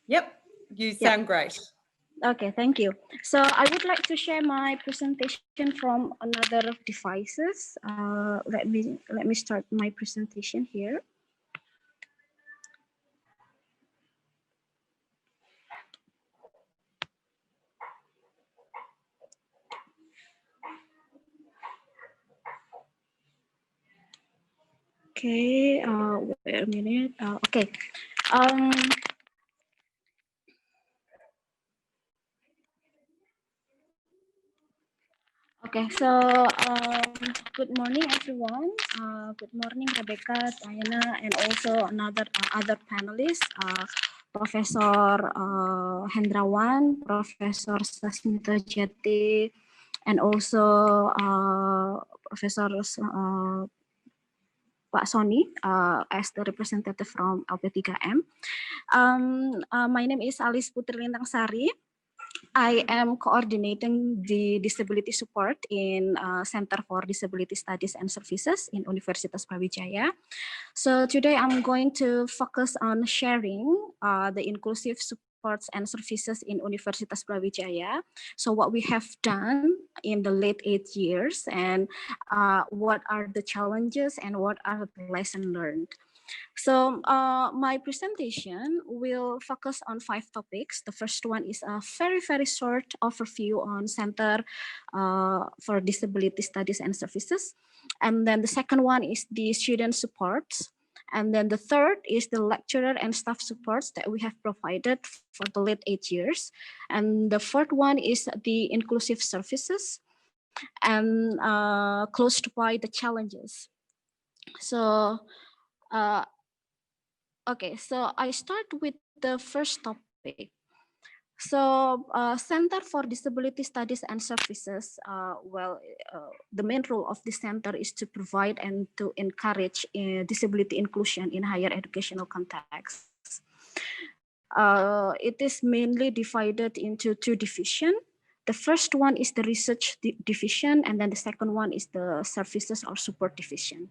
Yep, you sound great. Okay, thank you. So I would like to share my presentation from another devices. Let me start my presentation here. Okay, wait a minute. Okay. Okay, so good morning, everyone. Good morning, Rebecca, Diana, and also other panelists, Professor Hendrawan, Professor Sasmita Jati, and also Professor Pak Sony as the representative from LP3M. My name is Alice Putri Lintang Sari. I am coordinating the disability support in Center for Disability Studies and Services in Universitas Brawijaya. So today I'm going to focus on sharing the inclusive supports and services in Universitas Brawijaya. So what we have done in the late 8 years and what are the challenges and what are the lessons learned. So my presentation will focus on 5 topics. The first one is a very short overview on Center for Disability Studies and Services. And then the second one is the student supports. And then the third is the lecturer and staff supports that we have provided for the late 8 years. And the fourth one is the inclusive services and closed by the challenges. So okay, so I start with the first topic. So Center for Disability Studies and Services, the main role of the center is to provide and to encourage disability inclusion in higher educational contexts. It is mainly divided into 2 divisions. The first one is the research division, and then the second one is the services or support division.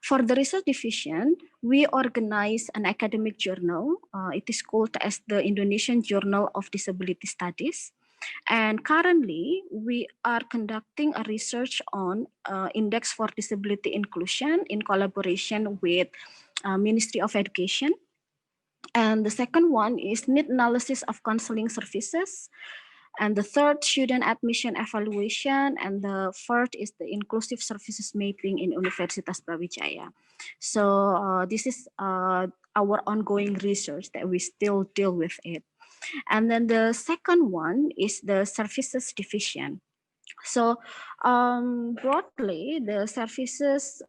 For the research division, we organize an academic journal. It is called as the Indonesian Journal of Disability Studies. And currently, we are conducting a research on Index for Disability Inclusion in collaboration with Ministry of Education. And the second one is need analysis of counseling services. And the third, student admission evaluation. And the fourth is the inclusive services mapping in Universitas Brawijaya. So this is our ongoing research that we still deal with it. And then the second one is the services division. So broadly, the services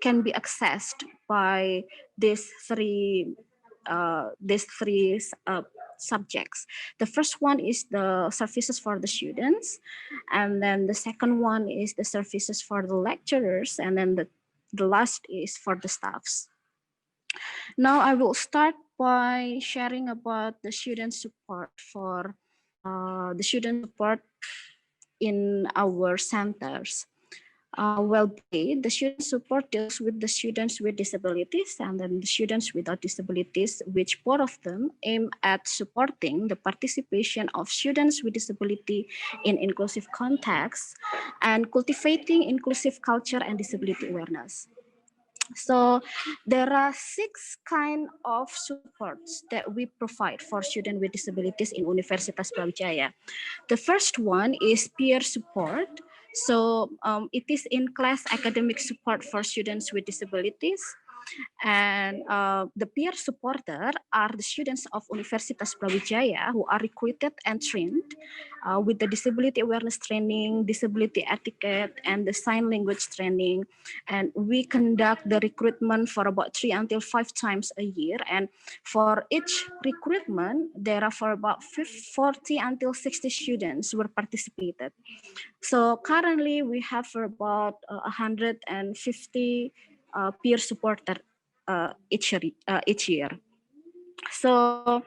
can be accessed by these three subjects. The first one is the services for the students, and then the second one is the services for the lecturers, and then the last is for the staffs. Now I will start by sharing about the student support for the student support in our centers. The student support deals with the students with disabilities and then the students without disabilities, which both of them aim at supporting the participation of students with disability in inclusive contexts and cultivating inclusive culture and disability awareness. So there are 6 kind of supports that we provide for students with disabilities in Universitas Brawijaya. The first one is peer support. So it is in-class academic support for students with disabilities. And the peer supporter are the students of Universitas Brawijaya who are recruited and trained with the disability awareness training, disability etiquette, and the sign language training. And we conduct the recruitment for about 3 until 5 times a year. And for each recruitment, there are for about 40 until 60 students who participated. So currently we have about 150 peer supporter each year. So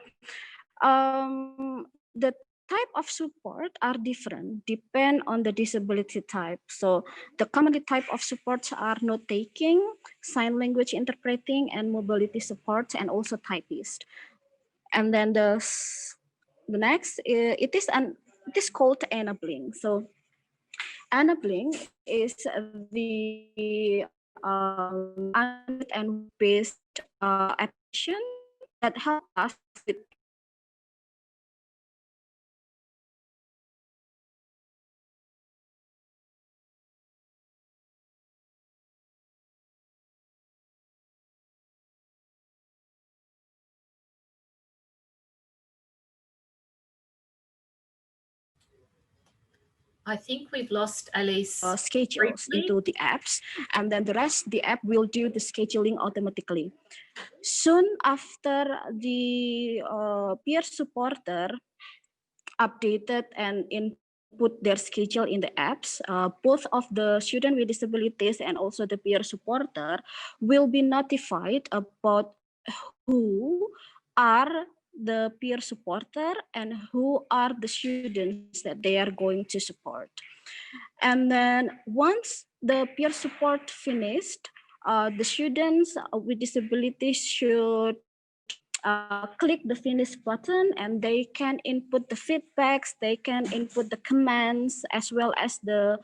the type of support are different, depend on the disability type. So the commonly type of supports are note taking, sign language interpreting, and mobility support, and also typist. And then the next, it is called enabling. So enabling is the and based application that help us with I think we've lost Alice. schedules into the apps, and then the rest, the app will do the scheduling automatically. Soon after the peer supporter updated and input their schedule in the apps, both of the student with disabilities and also the peer supporter will be notified about who are the peer supporter and who are the students that they are going to support. And then once the peer support finished, the students with disabilities should click the finish button, and they can input the feedbacks, they can input the commands, as well as the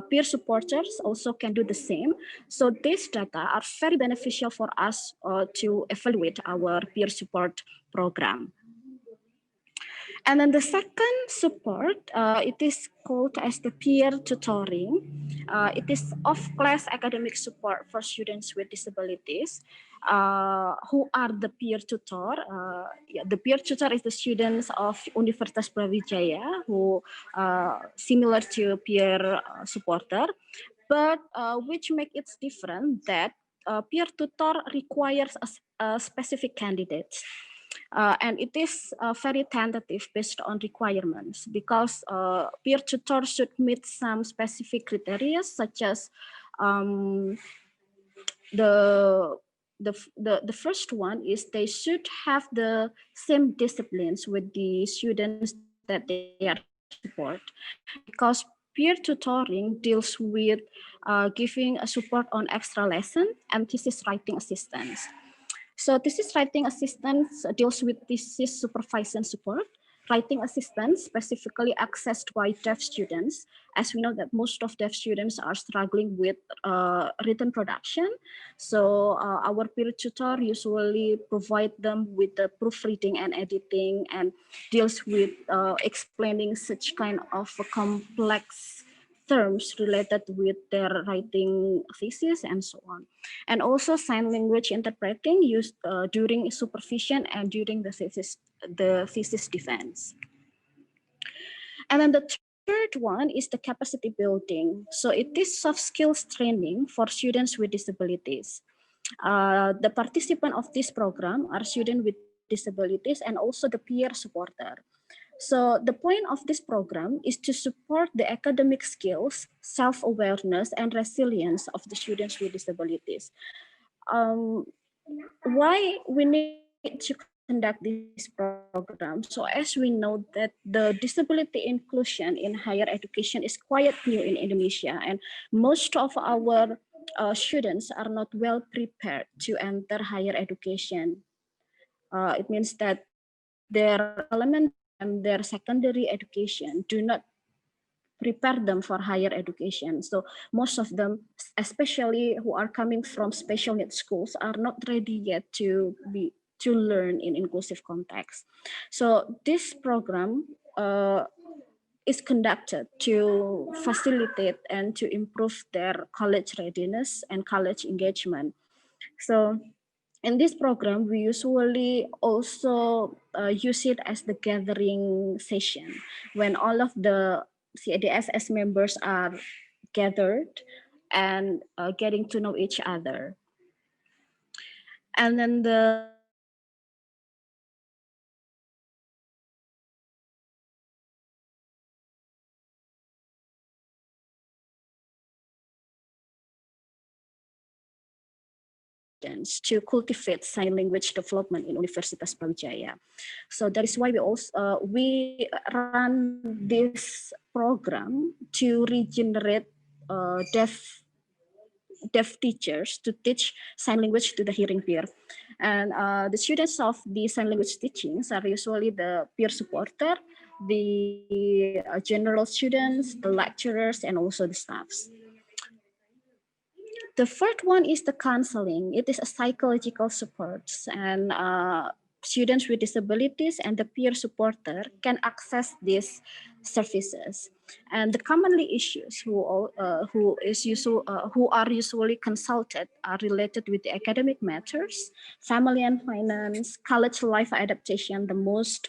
peer supporters also can do the same. So these data are very beneficial for us to evaluate our peer support program. And then the second support, it is called as the peer tutoring. It is off-class academic support for students with disabilities. Who are the peer tutor? The peer tutor is the students of Universitas Brawijaya who similar to peer supporter, but which make it different that peer tutor requires a specific candidate. And it is very tentative based on requirements, because peer tutor should meet some specific criteria, such as the first one is they should have the same disciplines with the students that they are support, because peer tutoring deals with giving a support on extra lesson and thesis writing assistance. So thesis writing assistance deals with thesis supervision support. Writing assistance specifically accessed by deaf students, as we know that most of deaf students are struggling with written production. So our peer tutor usually provide them with the proofreading and editing, and deals with explaining such kind of complex terms related with their writing thesis and so on. And also sign language interpreting used during supervision and during the thesis defense. And then the third one is the capacity building. So it is soft skills training for students with disabilities. The participant of this program are students with disabilities and also the peer supporter. So the point of this program is to support the academic skills, self-awareness, and resilience of the students with disabilities. Why we need to conduct this program? So as we know that the disability inclusion in higher education is quite new in Indonesia, and most of our students are not well prepared to enter higher education. It means that their elementary and their secondary education do not prepare them for higher education. So most of them, especially who are coming from special needs schools, are not ready yet to learn in inclusive context. So this program is conducted to facilitate and to improve their college readiness and college engagement. So in this program, we usually also use it as the gathering session when all of the CADSS members are gathered and getting to know each other. And then the to cultivate sign language development in Universitas Brawijaya. So that is why we run this program to regenerate deaf teachers to teach sign language to the hearing peer. And the students of the sign language teachings are usually the peer supporter, the general students, the lecturers, and also the staffs. The third one is the counseling. It is a psychological support, and students with disabilities and the peer supporter can access these services. And the commonly issues who are usually consulted are related with the academic matters, family and finance, college life adaptation, the most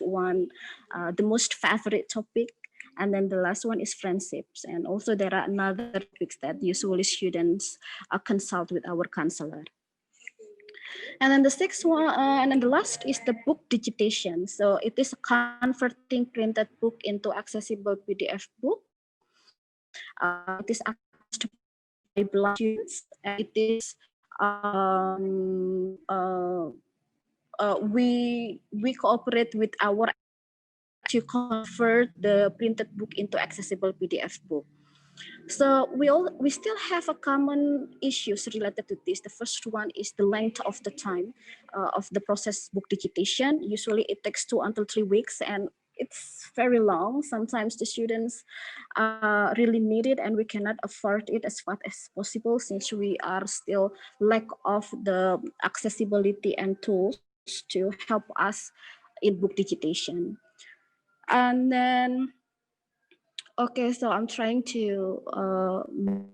favorite topic. And then the last one is friendships. And also there are another topics that usually students consult with our counselor. And then the sixth one, and then the last is the book digitation. So it is converting printed book into accessible PDF book. It is accessed by blind students, and it is we cooperate with our to convert the printed book into accessible PDF book. So we still have a common issues related to this. The first one is the length of the time of the process book digitation. Usually it takes 2 until 3 weeks, and it's very long. Sometimes the students really need it, and we cannot afford it as fast as possible since we are still lack of the accessibility and tools to help us in book digitation. And then okay, so I'm trying to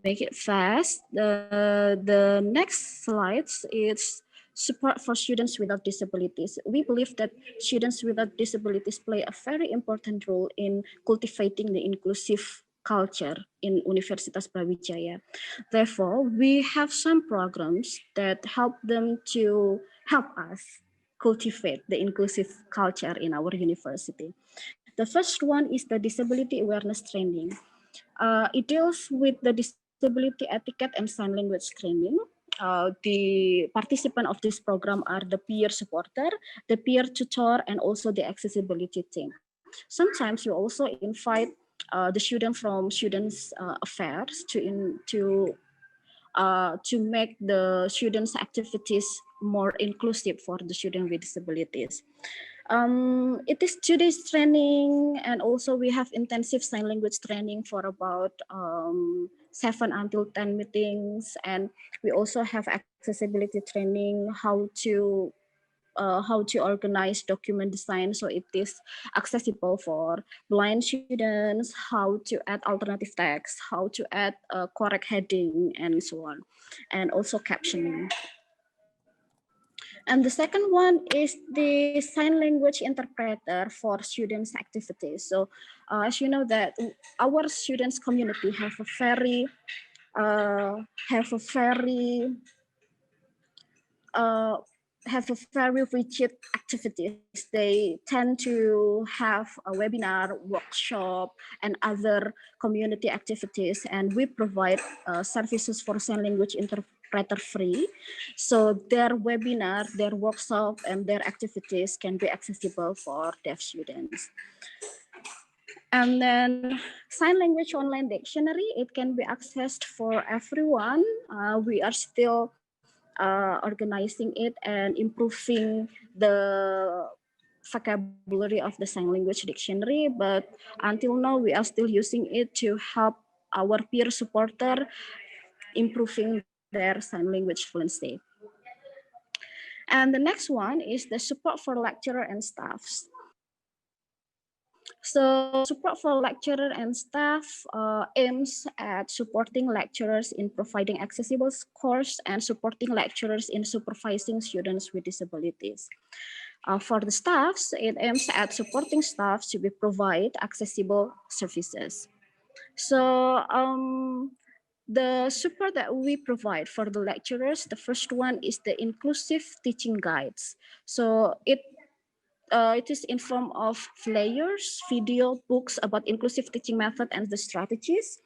make it fast. The next slides is support for students without disabilities. We believe that students without disabilities play a very important role in cultivating the inclusive culture in Universitas Brawijaya. Therefore, we have some programs that help us cultivate the inclusive culture in our university. The first one is the disability awareness training. It deals with the disability etiquette and sign language training. The participants of this program are the peer supporter, the peer tutor, and also the accessibility team. Sometimes you also invite the student from students affairs to make the students' activities more inclusive for the student with disabilities. It is 2 days training, and also we have intensive sign language training for about 7 until 10 meetings, and we also have accessibility training, how to organize document design so it is accessible for blind students, how to add alternative text, how to add correct heading, and so on, and also captioning. And the second one is the sign language interpreter for students' activities. So as you know that our students community have a very rigid activities. They tend to have a webinar, workshop, and other community activities, and we provide services for sign language interpreter free. So their webinar, their workshop, and their activities can be accessible for deaf students. And then sign language online dictionary, it can be accessed for everyone. We are still organizing it and improving the vocabulary of the sign language dictionary, but until now we are still using it to help our peer supporter improving their sign language fluency. And the next one is the support for lecturer and staffs. So support for lecturer and staff aims at supporting lecturers in providing accessible course and supporting lecturers in supervising students with disabilities. For the staffs, it aims at supporting staff to provide accessible services. So the support that we provide for the lecturers, the first one is the inclusive teaching guides. So it is in form of flyers, video, books about inclusive teaching method and the strategies.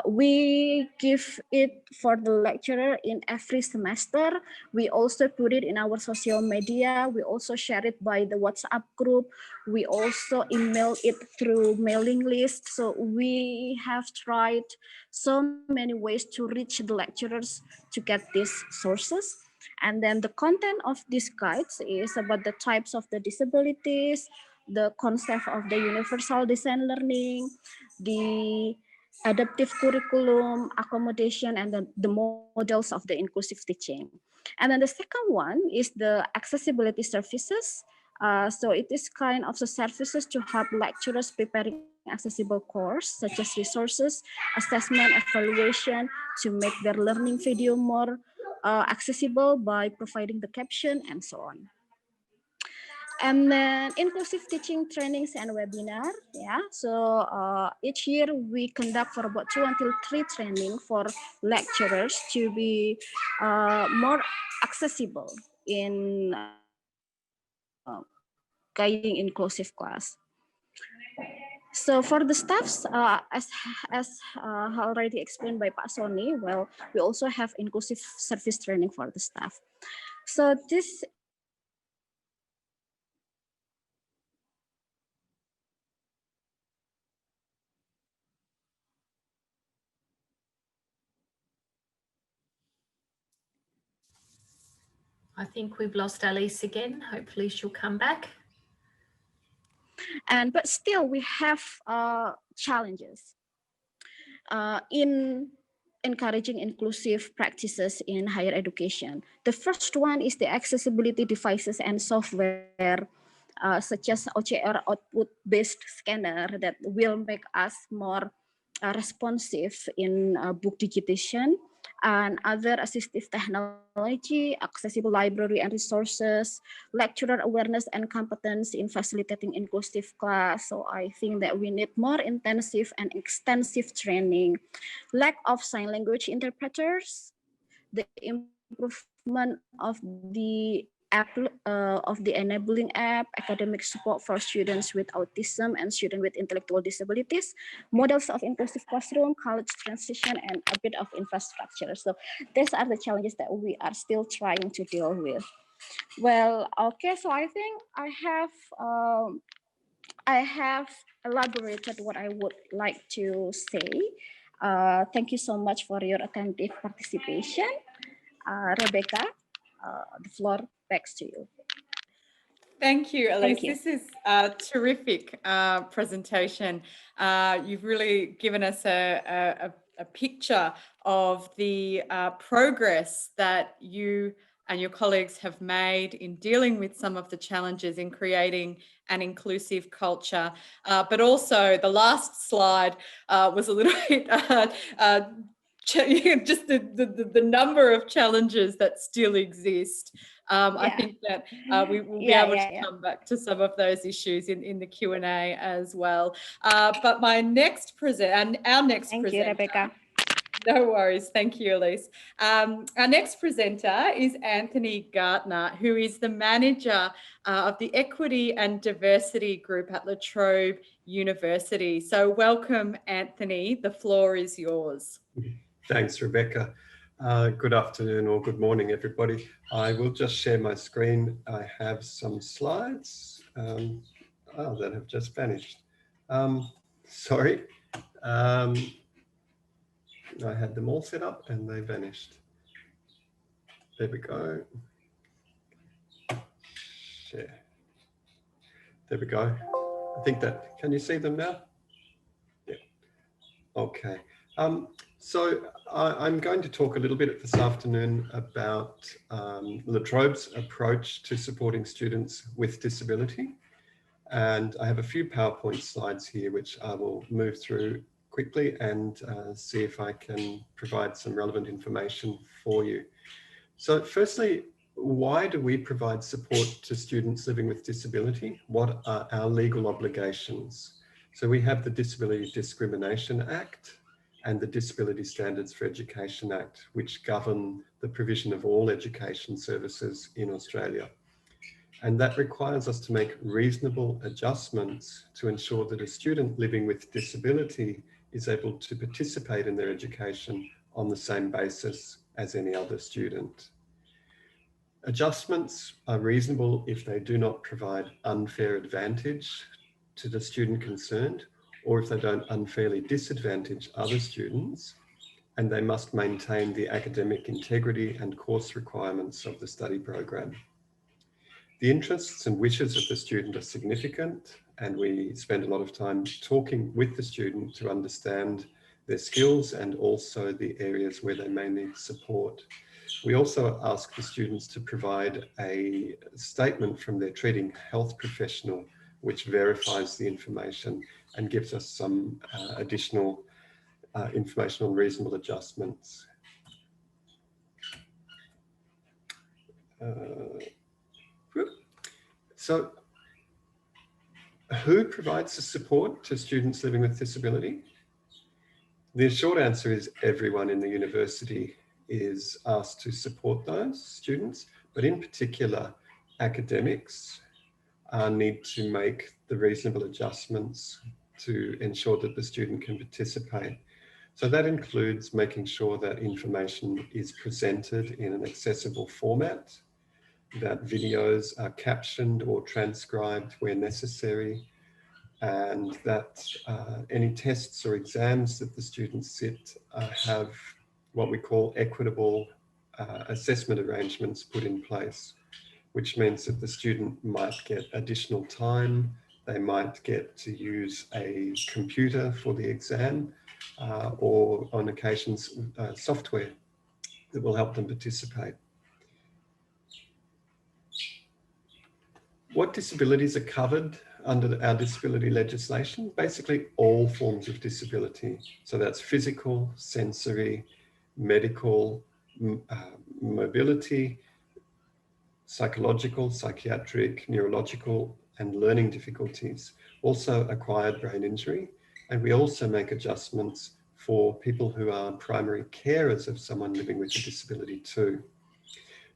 We give it for the lecturer in every semester. We also put it in our social media. We also share it by the WhatsApp group. We also email it through mailing list. So we have tried so many ways to reach the lecturers to get these sources. And then the content of these guides is about the types of the disabilities, the concept of the universal design learning, the adaptive curriculum, accommodation, and the models of the inclusive teaching. And then the second one is the accessibility services. So it is kind of the services to help lecturers preparing accessible course, such as resources, assessment, evaluation, to make their learning video more accessible by providing the caption and so on. And then inclusive teaching trainings and webinar. Yeah, so each year we conduct for about 2 until 3 training for lecturers to be more accessible in guiding inclusive class. So for the staffs, as already explained by Pak Sony, well, we also have inclusive service training for the staff. So this I think we've lost Alice again. Hopefully she'll come back. but still we have challenges in encouraging inclusive practices in higher education. The first one is the accessibility devices and software, such as OCR output-based scanner that will make us more responsive in book digitization, and other assistive technology, accessible library and resources, lecturer awareness and competence in facilitating inclusive class. So I think that we need more intensive and extensive training. Lack of sign language interpreters, the improvement of the app, of the enabling app, academic support for students with autism and students with intellectual disabilities, models of inclusive classroom, college transition, and a bit of infrastructure. So these are the challenges that we are still trying to deal with. Well, okay, so I think I have elaborated what I would like to say. Thank you so much for your attentive participation. Rebecca, the floor back to you. Thank you, Elise. Thank you. This is a terrific presentation. You've really given us a picture of the progress that you and your colleagues have made in dealing with some of the challenges in creating an inclusive culture. But also the last slide was a little bit just the number of challenges that still exist. I think that we will be able to come back to some of those issues in the Q&A as well. But my next presenter, our next presenter. Thank you, Rebecca. No worries. Thank you, Elise. Our next presenter is Anthony Gartner, who is the manager of the Equity and Diversity Group at La Trobe University. So welcome, Anthony. The floor is yours. Thanks, Rebecca. Good afternoon or good morning, everybody. I will just share my screen. I have some slides that have just vanished. Sorry. I had them all set up and they vanished. There we go. Share. There we go. I think that, can you see them now? Yeah. Okay. So I'm going to talk a little bit this afternoon about La Trobe's approach to supporting students with disability. And I have a few PowerPoint slides here, which I will move through quickly and see if I can provide some relevant information for you. So firstly, why do we provide support to students living with disability? What are our legal obligations? So we have the Disability Discrimination Act and the Disability Standards for Education Act, which govern the provision of all education services in Australia. And that requires us to make reasonable adjustments to ensure that a student living with disability is able to participate in their education on the same basis as any other student. Adjustments are reasonable if they do not provide unfair advantage to the student concerned, or if they don't unfairly disadvantage other students, and they must maintain the academic integrity and course requirements of the study program. The interests and wishes of the student are significant, and we spend a lot of time talking with the student to understand their skills and also the areas where they may need support. We also ask the students to provide a statement from their treating health professional, which verifies the information and gives us some additional information on reasonable adjustments. So who provides the support to students living with disability? The short answer is everyone in the university is asked to support those students, but in particular, academics need to make the reasonable adjustments to ensure that the student can participate. So that includes making sure that information is presented in an accessible format, that videos are captioned or transcribed where necessary, and that any tests or exams that the students sit have what we call equitable assessment arrangements put in place, which means that the student might get additional time, they might get to use a computer for the exam, or on occasions software that will help them participate. What disabilities are covered under our disability legislation? Basically all forms of disability. So that's physical, sensory, medical, mobility, psychological, psychiatric, neurological, and learning difficulties. Also acquired brain injury. And we also make adjustments for people who are primary carers of someone living with a disability too.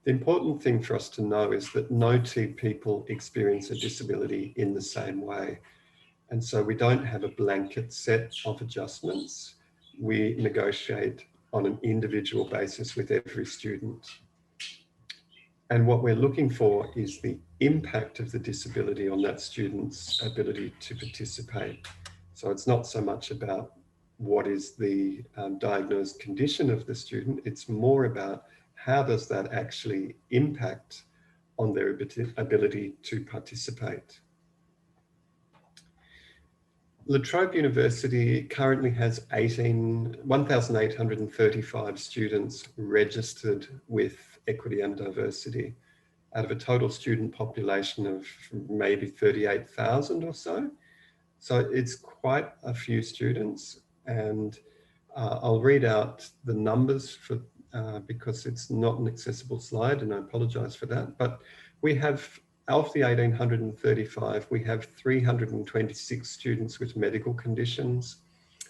The important thing for us to know is that no two people experience a disability in the same way. And so we don't have a blanket set of adjustments. We negotiate on an individual basis with every student. And what we're looking for is the impact of the disability on that student's ability to participate. So it's not so much about what is the diagnosed condition of the student, it's more about how does that actually impact on their ability to participate. La Trobe University currently has 1,835 students registered with equity and diversity out of a total student population of maybe 38,000 or so. So it's quite a few students, and I'll read out the numbers for because it's not an accessible slide, and I apologize for that. But we have, of the 1,835, we have 326 students with medical conditions,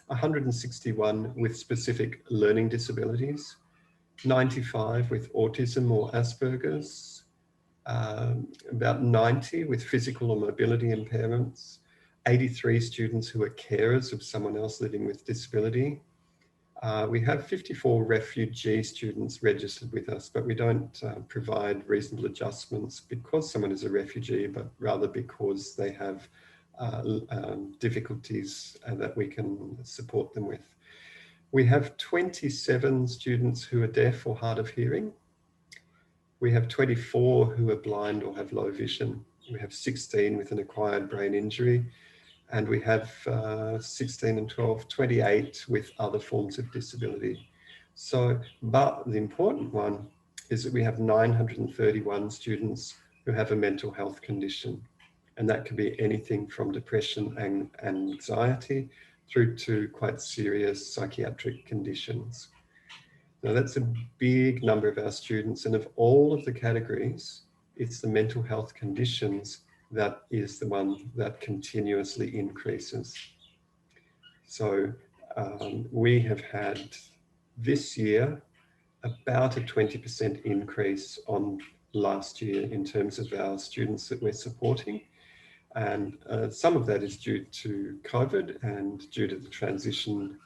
161 with specific learning disabilities, 95 with autism or Asperger's, about 90 with physical or mobility impairments, 83 students who are carers of someone else living with disability. We have 54 refugee students registered with us, but we don't provide reasonable adjustments because someone is a refugee, but rather because they have difficulties that we can support them with. We have 27 students who are deaf or hard of hearing. We have 24 who are blind or have low vision. We have 16 with an acquired brain injury, and we have 16 and 12, 28 with other forms of disability. So, but the important one is that we have 931 students who have a mental health condition. And that can be anything from depression and anxiety through to quite serious psychiatric conditions. Now that's a big number of our students, and of all of the categories, it's the mental health conditions that is the one that continuously increases. So we have had this year about a 20% increase on last year in terms of our students that we're supporting. And some of that is due to COVID and due to the transition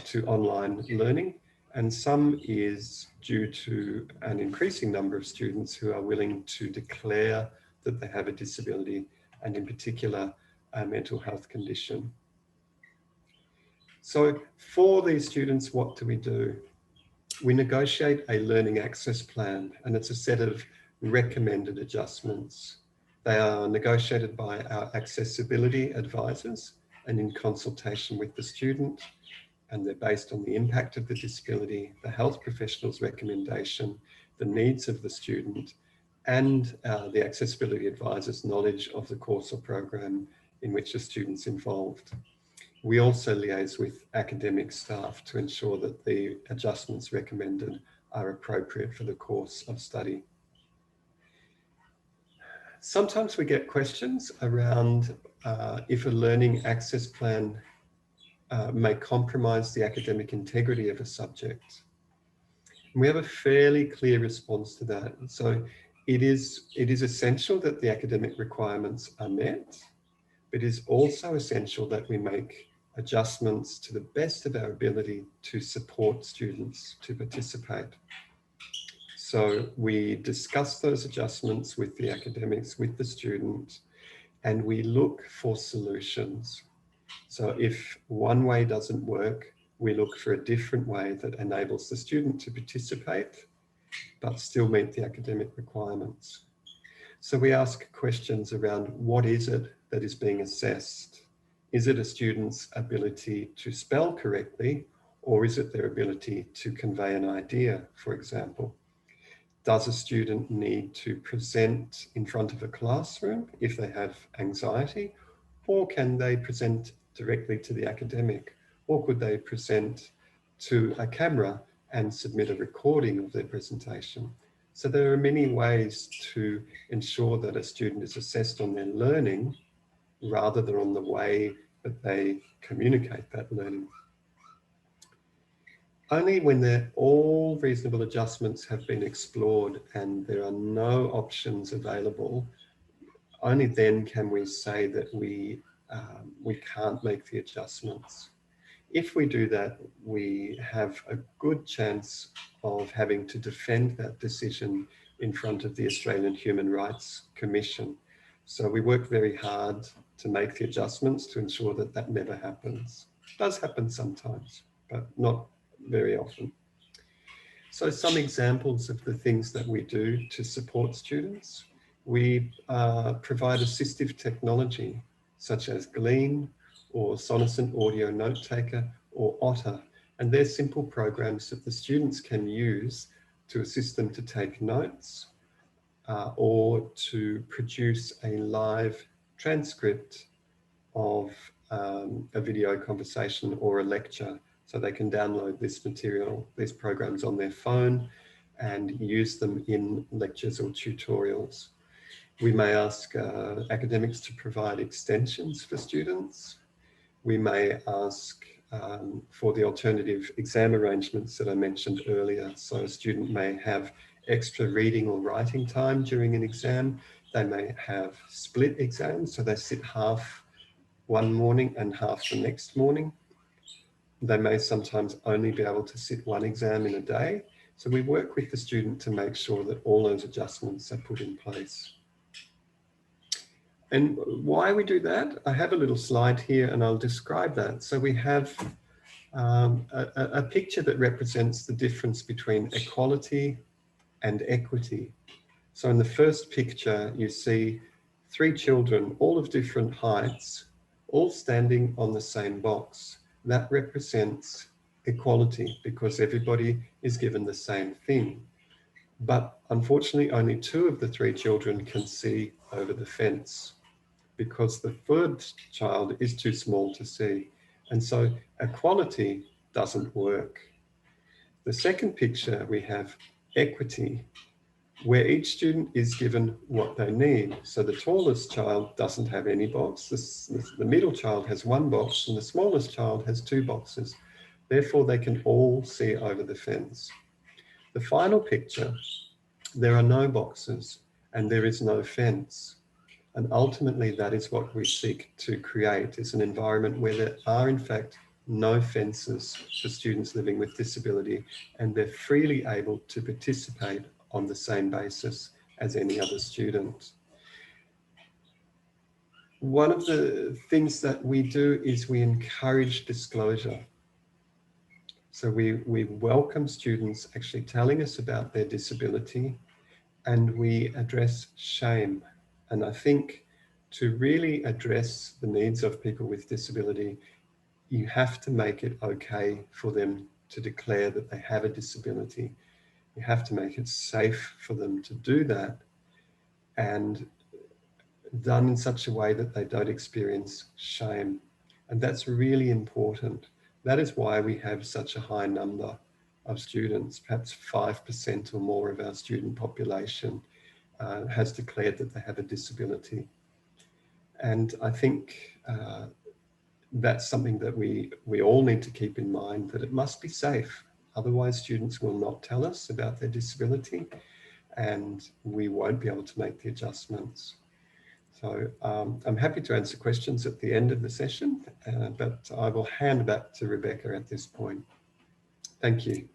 to online learning. And some is due to an increasing number of students who are willing to declare that they have a disability, and in particular, a mental health condition. So for these students, what do? We negotiate a learning access plan, and it's a set of recommended adjustments. They are negotiated by our accessibility advisors and in consultation with the student, and they're based on the impact of the disability, the health professional's recommendation, the needs of the student, and the accessibility advisor's knowledge of the course or program in which the student's involved. We also liaise with academic staff to ensure that the adjustments recommended are appropriate for the course of study. Sometimes we get questions around if a learning access plan may compromise the academic integrity of a subject. We have a fairly clear response to that. So it is essential that the academic requirements are met, but it is also essential that we make adjustments to the best of our ability to support students to participate. So we discuss those adjustments with the academics, with the student, and we look for solutions. So if one way doesn't work, we look for a different way that enables the student to participate, but still meet the academic requirements. So we ask questions around what is it that is being assessed? Is it a student's ability to spell correctly, or is it their ability to convey an idea, for example? Does a student need to present in front of a classroom if they have anxiety, or can they present directly to the academic, or could they present to a camera and submit a recording of their presentation? So there are many ways to ensure that a student is assessed on their learning rather than on the way that they communicate that learning. Only when all reasonable adjustments have been explored and there are no options available, only then can we say that we can't make the adjustments. If we do that, we have a good chance of having to defend that decision in front of the Australian Human Rights Commission. So we work very hard to make the adjustments to ensure that that never happens. It does happen sometimes, but not very often. So some examples of the things that we do to support students. We provide assistive technology such as Glean or Sonocent Audio Note Taker or Otter, and they're simple programs that the students can use to assist them to take notes or to produce a live transcript of a video conversation or a lecture. So they can download this material, these programs on their phone and use them in lectures or tutorials. We may ask academics to provide extensions for students. We may ask for the alternative exam arrangements that I mentioned earlier. So a student may have extra reading or writing time during an exam. They may have split exams, so they sit half one morning and half the next morning. They may sometimes only be able to sit one exam in a day. So we work with the student to make sure that all those adjustments are put in place. And why we do that, I have a little slide here and I'll describe that. So we have a picture that represents the difference between equality and equity. So in the first picture, you see 3 children, all of different heights, all standing on the same box. That represents equality because everybody is given the same thing. But unfortunately, only 2 of the 3 children can see over the fence because the 3rd child is too small to see. And so equality doesn't work. The second picture, we have equity, where each student is given what they need. So the tallest child doesn't have any box, the middle child has 1 box, and the smallest child has 2 boxes. Therefore, they can all see over the fence. The final picture, there are no boxes and there is no fence. And ultimately, that is what we seek to create, is an environment where there are, in fact, no fences for students living with disability, and they're freely able to participate on the same basis as any other student. One of the things that we do is we encourage disclosure. So we welcome students actually telling us about their disability, and we address shame. And I think to really address the needs of people with disability, you have to make it okay for them to declare that they have a disability. You have to make it safe for them to do that, and done in such a way that they don't experience shame. And that's really important. That is why we have such a high number of students, perhaps 5% or more of our student population has declared that they have a disability. And I think that's something that we all need to keep in mind, that it must be safe. Otherwise, students will not tell us about their disability and we won't be able to make the adjustments. So I'm happy to answer questions at the end of the session, but I will hand back to Rebecca at this point. Thank you.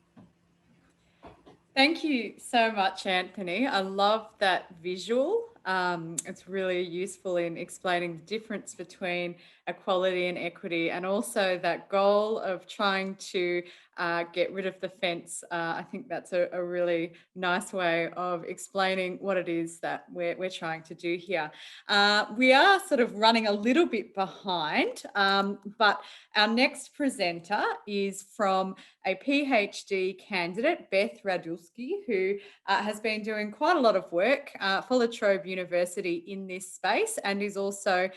Thank you so much, Anthony. I love that visual. It's really useful in explaining the difference between equality and equity, and also that goal of trying to get rid of the fence. I think that's a really nice way of explaining what it is that we're trying to do here. We are sort of running a little bit behind, but our next presenter is from a PhD candidate, Beth Radulski, who has been doing quite a lot of work for La Trobe University in this space, and is also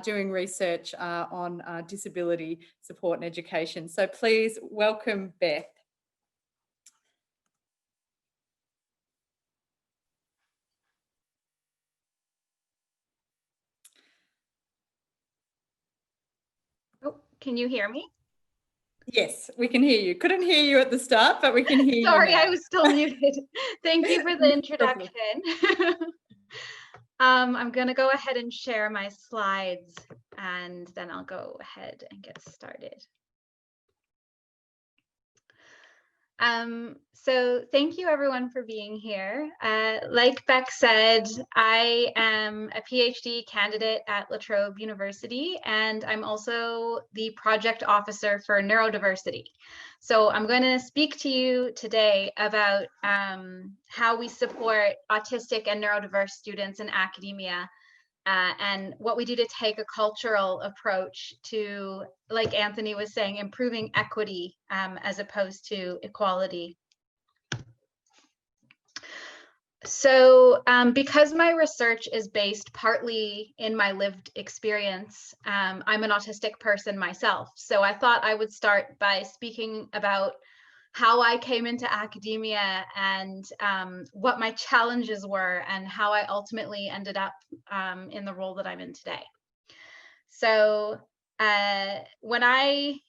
doing research on disability support and education. So please welcome Beth. Oh, can you hear me? Yes, we can hear you. Couldn't hear you at the start, but we can hear you now. Sorry, I was still muted. Thank you for the introduction. I'm going to go ahead and share my slides, and then I'll go ahead and get started. So thank you everyone for being here. Like Beck said, I am a PhD candidate at La Trobe University, and I'm also the project officer for neurodiversity. So I'm going to speak to you today about how we support autistic and neurodiverse students in academia, and what we do to take a cultural approach to, like Anthony was saying, improving equity as opposed to equality. So because my research is based partly in my lived experience, I'm an autistic person myself. So I thought I would start by speaking about how I came into academia and what my challenges were and how I ultimately ended up in the role that I'm in today. So when I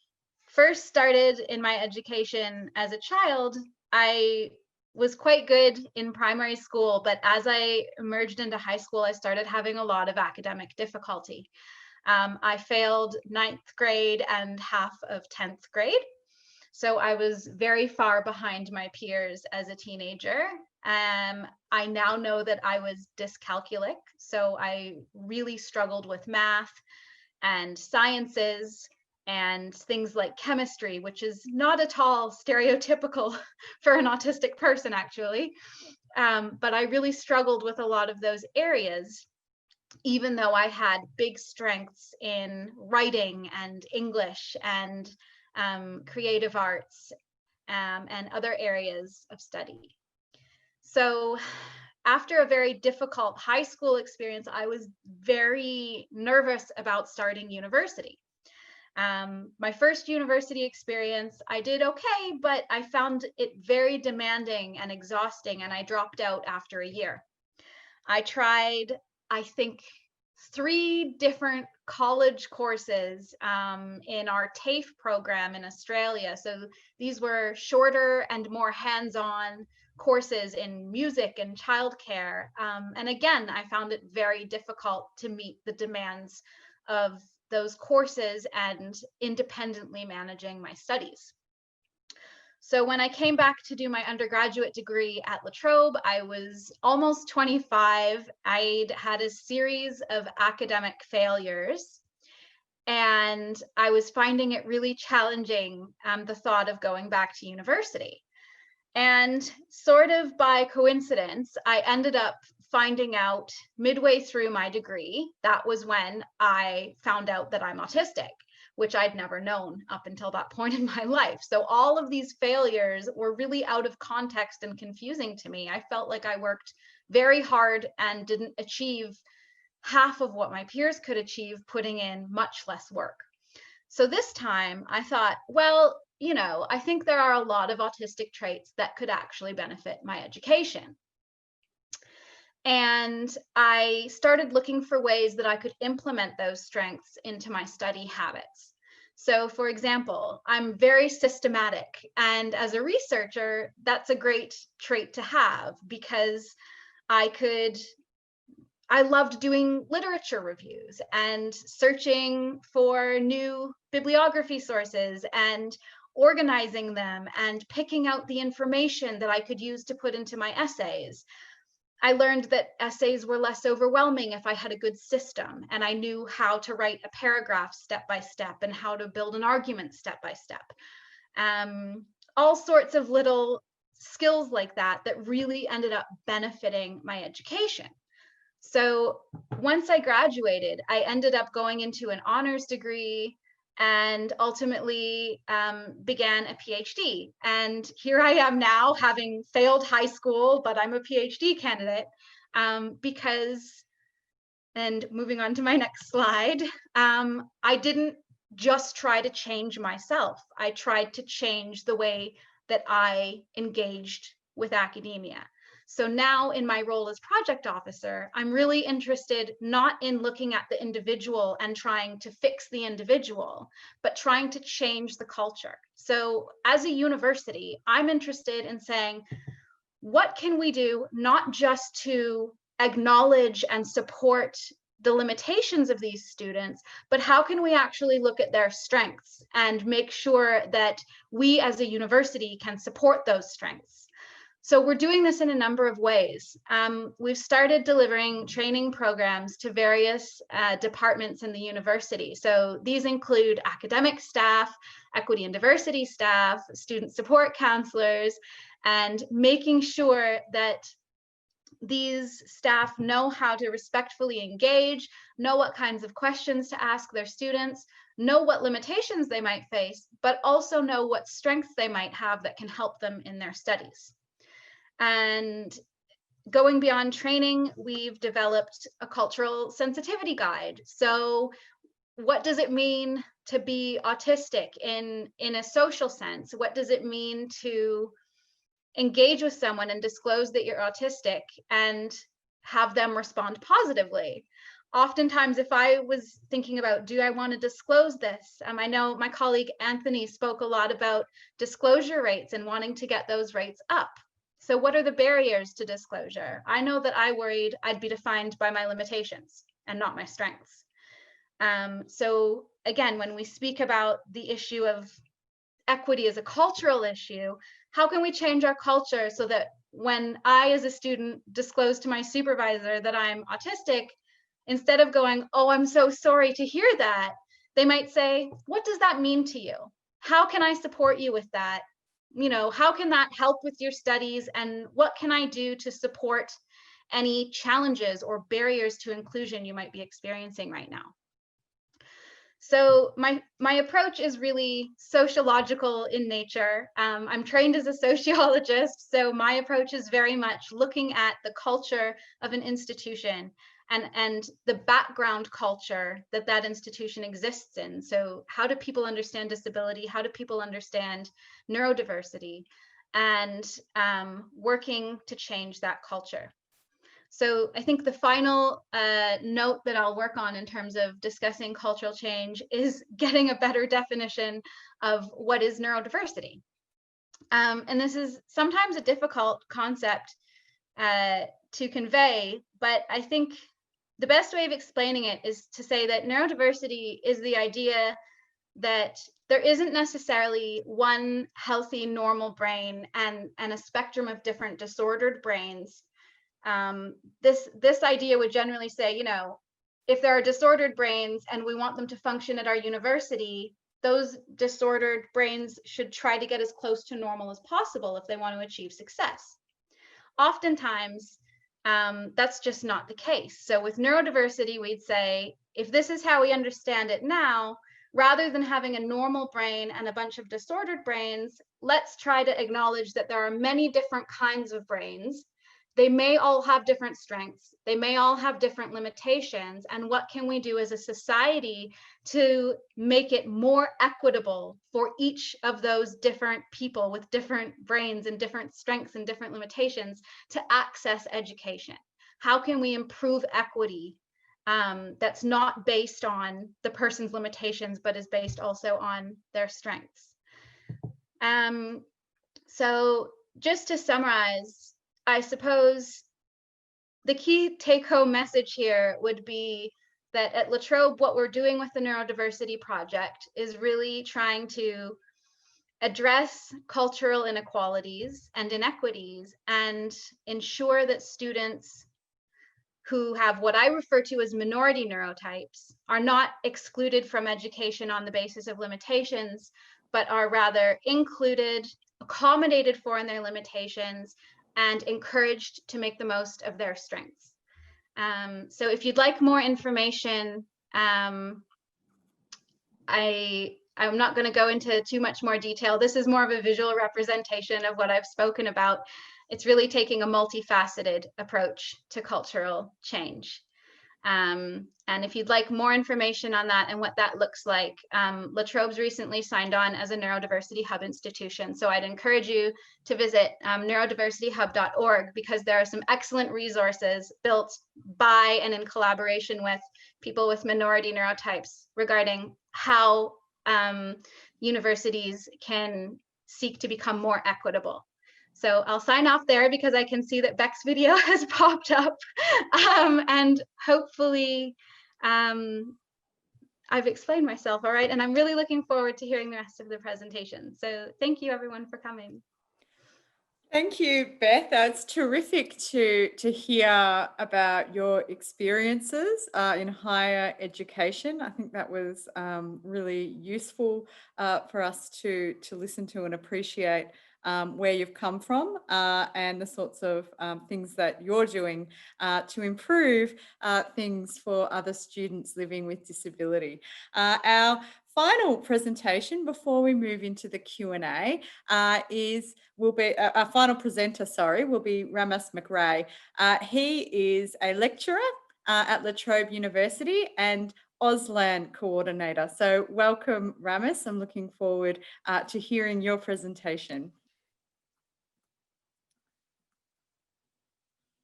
first started in my education as a child, I was quite good in primary school, but as I emerged into high school, I started having a lot of academic difficulty. I failed 9th grade and half of 10th grade. So I was very far behind my peers as a teenager. I now know that I was dyscalculic, so I really struggled with math and sciences and things like chemistry, which is not at all stereotypical for an autistic person, actually. but I really struggled with a lot of those areas, even though I had big strengths in writing and English and creative arts and other areas of study. So after a very difficult high school experience, I was very nervous about starting university. My first university experience, I did okay, but I found it very demanding and exhausting, and I dropped out after a year. I tried, I think, 3 different college courses in our TAFE program in Australia. So these were shorter and more hands-on courses in music and childcare. And again, I found it very difficult to meet the demands of those courses and independently managing my studies. So when I came back to do my undergraduate degree at La Trobe, I was almost 25. I'd had a series of academic failures, and I was finding it really challenging, the thought of going back to university. And sort of by coincidence, I ended up finding out midway through my degree, that was when I found out that I'm autistic, which I'd never known up until that point in my life. So all of these failures were really out of context and confusing to me. I felt like I worked very hard and didn't achieve half of what my peers could achieve, putting in much less work. So this time I thought, well, you know, I think there are a lot of autistic traits that could actually benefit my education. And I started looking for ways that I could implement those strengths into my study habits. So for example, I'm very systematic, and as a researcher, that's a great trait to have, because I loved doing literature reviews and searching for new bibliography sources and organizing them and picking out the information that I could use to put into my essays. I learned that essays were less overwhelming if I had a good system and I knew how to write a paragraph step by step and how to build an argument step by step. All sorts of little skills like that that really ended up benefiting my education. So once I graduated, I ended up going into an honors degree and ultimately began a PhD. And here I am now, having failed high school, but I'm a PhD candidate because, and moving on to my next slide, I didn't just try to change myself. I tried to change the way that I engaged with academia. So now in my role as project officer, I'm really interested not in looking at the individual and trying to fix the individual, but trying to change the culture. So as a university, I'm interested in saying, what can we do not just to acknowledge and support the limitations of these students, but how can we actually look at their strengths and make sure that we as a university can support those strengths? So we're doing this in a number of ways. We've started delivering training programs to various departments in the university. So these include academic staff, equity and diversity staff, student support counselors, and making sure that these staff know how to respectfully engage, know what kinds of questions to ask their students, know what limitations they might face, but also know what strengths they might have that can help them in their studies. And going beyond training, we've developed a cultural sensitivity guide. So what does it mean to be autistic in a social sense? What does it mean to engage with someone and disclose that you're autistic and have them respond positively? Oftentimes, if I was thinking about, do I want to disclose this? I know my colleague Anthony spoke a lot about disclosure rates and wanting to get those rates up. So what are the barriers to disclosure? I know that I worried I'd be defined by my limitations and not my strengths. So again, when we speak about the issue of equity as a cultural issue, how can we change our culture so that when I, as a student, disclose to my supervisor that I'm autistic, instead of going, oh, I'm so sorry to hear that, they might say, what does that mean to you? How can I support you with that? you know, how can that help with your studies, and what can I do to support any challenges or barriers to inclusion you might be experiencing right now? So my approach is really sociological in nature. I'm trained as a sociologist, so my approach is very much looking at the culture of an institution and the background culture that that institution exists in. So how do people understand disability? How do people understand neurodiversity? And working to change that culture. So I think the final note that I'll work on in terms of discussing cultural change is getting a better definition of what is neurodiversity. And this is sometimes a difficult concept to convey, but I think the best way of explaining it is to say that neurodiversity is the idea that there isn't necessarily one healthy, normal brain and a spectrum of different disordered brains. This idea would generally say, you know, if there are disordered brains and we want them to function at our university, those disordered brains should try to get as close to normal as possible if they want to achieve success. Oftentimes, that's just not the case. So with neurodiversity, we'd say, if this is how we understand it now, rather than having a normal brain and a bunch of disordered brains, let's try to acknowledge that there are many different kinds of brains. They may all have different strengths. They may all have different limitations. And what can we do as a society to make it more equitable for each of those different people with different brains and different strengths and different limitations to access education? How can we improve equity that's not based on the person's limitations, but is based also on their strengths? So just to summarize, I suppose the key take-home message here would be that at La Trobe, what we're doing with the Neurodiversity Project is really trying to address cultural inequalities and inequities and ensure that students who have what I refer to as minority neurotypes are not excluded from education on the basis of limitations, but are rather included, accommodated for in their limitations, and encouraged to make the most of their strengths. So if you'd like more information, I'm not going to go into too much more detail. This is more of a visual representation of what I've spoken about. It's really taking a multifaceted approach to cultural change. And if you'd like more information on that and what that looks like, La Trobe's recently signed on as a Neurodiversity Hub institution. So I'd encourage you to visit neurodiversityhub.org, because there are some excellent resources built by and in collaboration with people with minority neurotypes regarding how universities can seek to become more equitable. So I'll sign off there because I can see that Beck's video has popped up, and hopefully I've explained myself all right, and I'm really looking forward to hearing the rest of the presentation. So thank you everyone for coming. Thank you, Beth. It's terrific to hear about your experiences in higher education. I think that was really useful for us to listen to and appreciate where you've come from and the sorts of things that you're doing to improve things for other students living with disability. Our final presentation before we move into the Q&A will be our final presenter, will be Ramas McRae. He is a lecturer at La Trobe University and Auslan coordinator. So welcome, Ramas. I'm looking forward to hearing your presentation.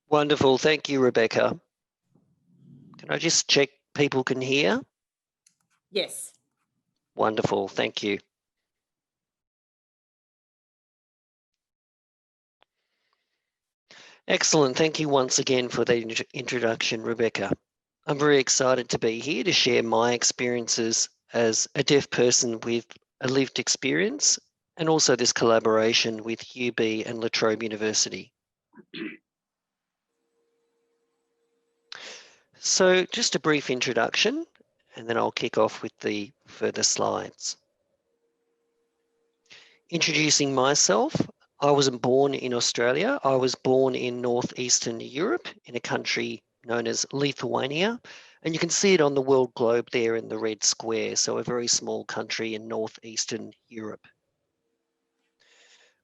Wonderful. Thank you, Rebecca. Can I just check people can hear? Yes. Wonderful. Thank you. Excellent. Thank you once again for the introduction, Rebecca. I'm very excited to be here to share my experiences as a deaf person with a lived experience, and also this collaboration with UB and La Trobe University. So just a brief introduction, and then I'll kick off with the further slides. Introducing myself, I wasn't born in Australia. I was born in northeastern Europe in a country known as Lithuania. And you can see it on the world globe there in the red square. So a very small country in northeastern Europe.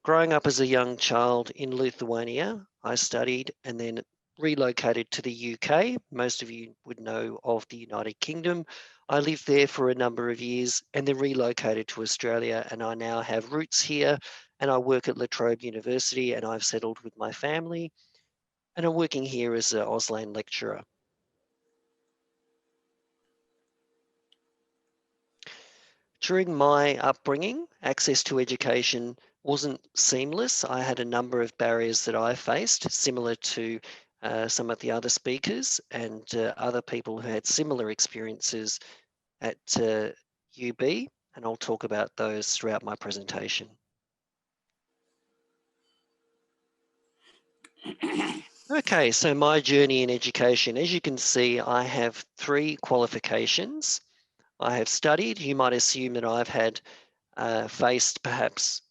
Growing up as a young child in Lithuania, I studied and then relocated to the UK. Most of you would know of the United Kingdom. I lived there for a number of years and then relocated to Australia, and I now have roots here, and I work at La Trobe University, and I've settled with my family, and I'm working here as an Auslan lecturer. During my upbringing, access to education wasn't seamless. I had a number of barriers that I faced, similar to some of the other speakers and other people who had similar experiences at UB, and I'll talk about those throughout my presentation. Okay, so my journey in education. As you can see, I have 3 qualifications. I have studied. You might assume that I've had faced perhaps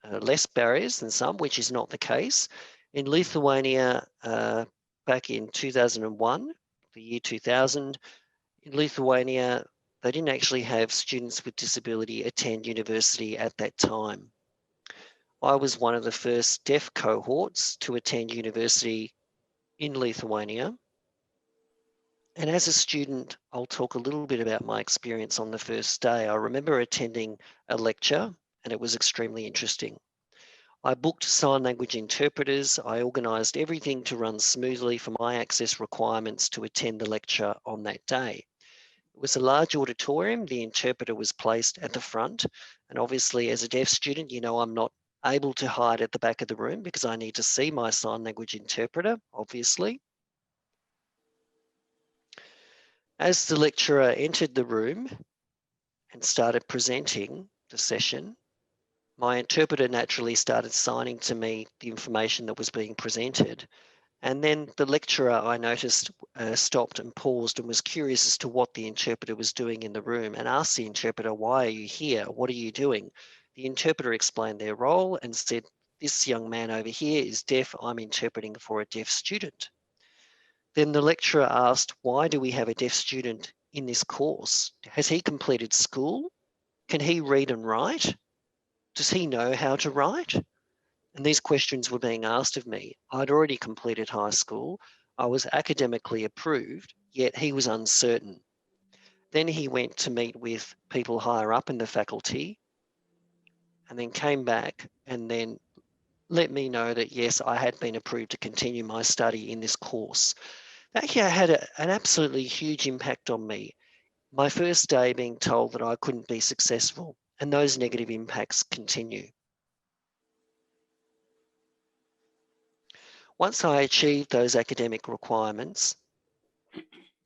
less barriers than some, which is not the case. In Lithuania, back in 2001, the year 2000, in Lithuania, they didn't actually have students with disability attend university at that time. I was one of the first deaf cohorts to attend university in Lithuania. And as a student, I'll talk a little bit about my experience on the first day. I remember attending a lecture, and it was extremely interesting. I booked sign language interpreters. I organised everything to run smoothly for my access requirements to attend the lecture on that day. It was a large auditorium. The interpreter was placed at the front. And obviously, as a deaf student, you know I'm not able to hide at the back of the room because I need to see my sign language interpreter, obviously. As the lecturer entered the room and started presenting the session, my interpreter naturally started signing to me the information that was being presented. And then the lecturer, I noticed, stopped and paused and was curious as to what the interpreter was doing in the room, and asked the interpreter, "Why are you here? What are you doing?" The interpreter explained their role and said, "This young man over here is deaf. I'm interpreting for a deaf student." Then the lecturer asked, "Why do we have a deaf student in this course? Has he completed school? Can he read and write? Does he know how to write?" And these questions were being asked of me. I'd already completed high school. I was academically approved, yet he was uncertain. Then he went to meet with people higher up in the faculty and then came back and then let me know that, yes, I had been approved to continue my study in this course. That here had an absolutely huge impact on me. My first day being told that I couldn't be successful, and those negative impacts continue. Once I achieved those academic requirements,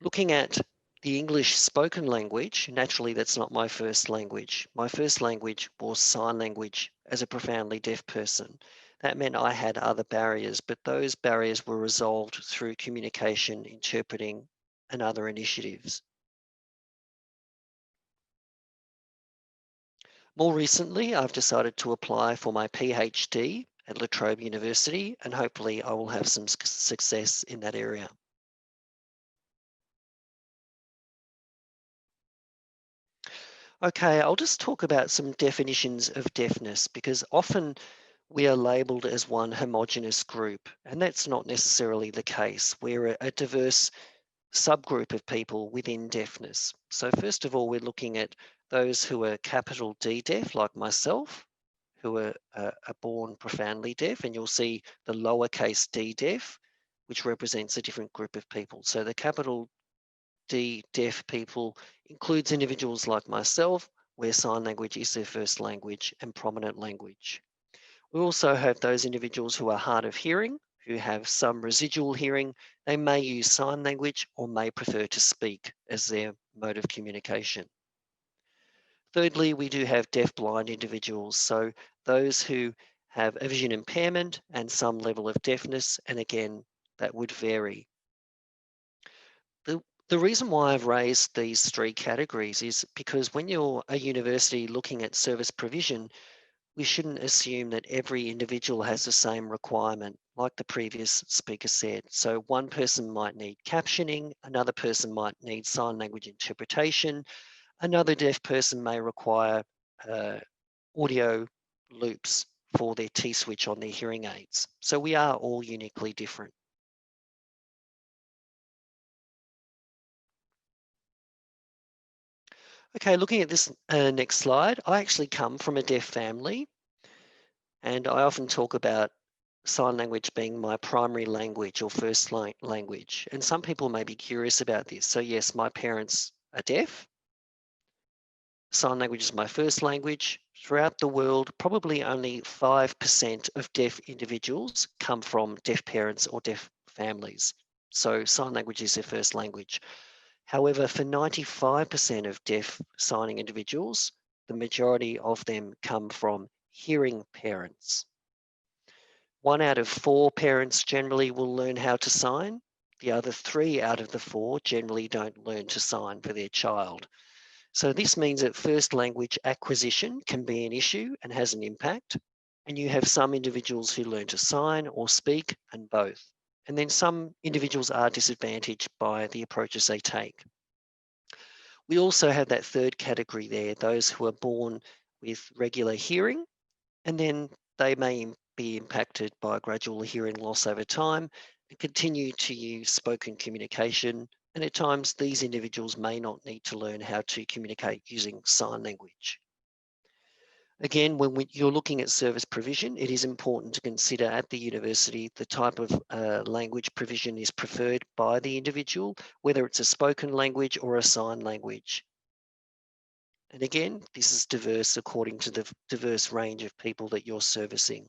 looking at the English spoken language, naturally that's not my first language. My first language was sign language as a profoundly deaf person. That meant I had other barriers, but those barriers were resolved through communication, interpreting, and other initiatives. More recently, I've decided to apply for my PhD at La Trobe University, and hopefully I will have some success in that area. Okay, I'll just talk about some definitions of deafness, because often we are labelled as one homogenous group, and that's not necessarily the case. We're a diverse subgroup of people within deafness. So first of all, we're looking at those who are capital D deaf, like myself, who are born profoundly deaf, and you'll see the lowercase d deaf, which represents a different group of people. So the capital D deaf people includes individuals like myself, where sign language is their first language and prominent language. We also have those individuals who are hard of hearing, who have some residual hearing. They may use sign language or may prefer to speak as their mode of communication. Thirdly, we do have deaf-blind individuals, so those who have a vision impairment and some level of deafness, and again, that would vary. The reason why I've raised these 3 categories is because when you're a university looking at service provision, we shouldn't assume that every individual has the same requirement, like the previous speaker said. So one person might need captioning, another person might need sign language interpretation, another deaf person may require audio loops for their T-switch on their hearing aids. So we are all uniquely different. Okay, looking at this next slide, I actually come from a deaf family, and I often talk about sign language being my primary language or first language. And some people may be curious about this. So yes, my parents are deaf. Sign language is my first language. Throughout the world, probably only 5% of deaf individuals come from deaf parents or deaf families. So sign language is their first language. However, for 95% of deaf signing individuals, the majority of them come from hearing parents. 1 out of 4 parents generally will learn how to sign. The other 3 out of the 4 generally don't learn to sign for their child. So this means that first language acquisition can be an issue and has an impact. And you have some individuals who learn to sign or speak and both. And then some individuals are disadvantaged by the approaches they take. We also have that third category there, those who are born with regular hearing, and then they may be impacted by gradual hearing loss over time and continue to use spoken communication. And at times, these individuals may not need to learn how to communicate using sign language. Again, when you're looking at service provision, it is important to consider at the university the type of language provision is preferred by the individual, whether it's a spoken language or a sign language. And again, this is diverse according to the diverse range of people that you're servicing.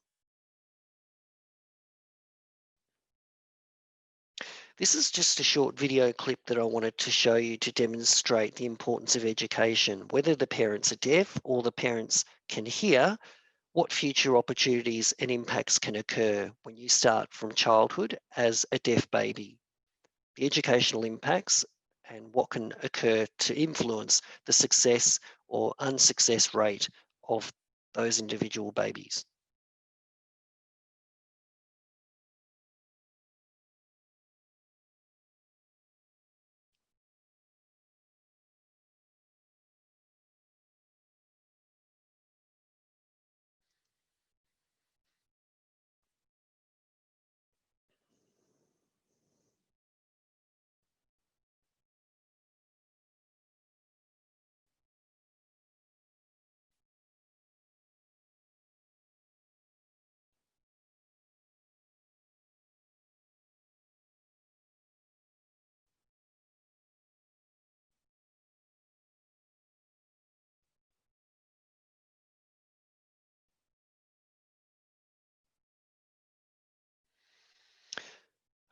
This is just a short video clip that I wanted to show you to demonstrate the importance of education. Whether the parents are deaf or the parents can hear, what future opportunities and impacts can occur when you start from childhood as a deaf baby. The educational impacts and what can occur to influence the success or unsuccess rate of those individual babies.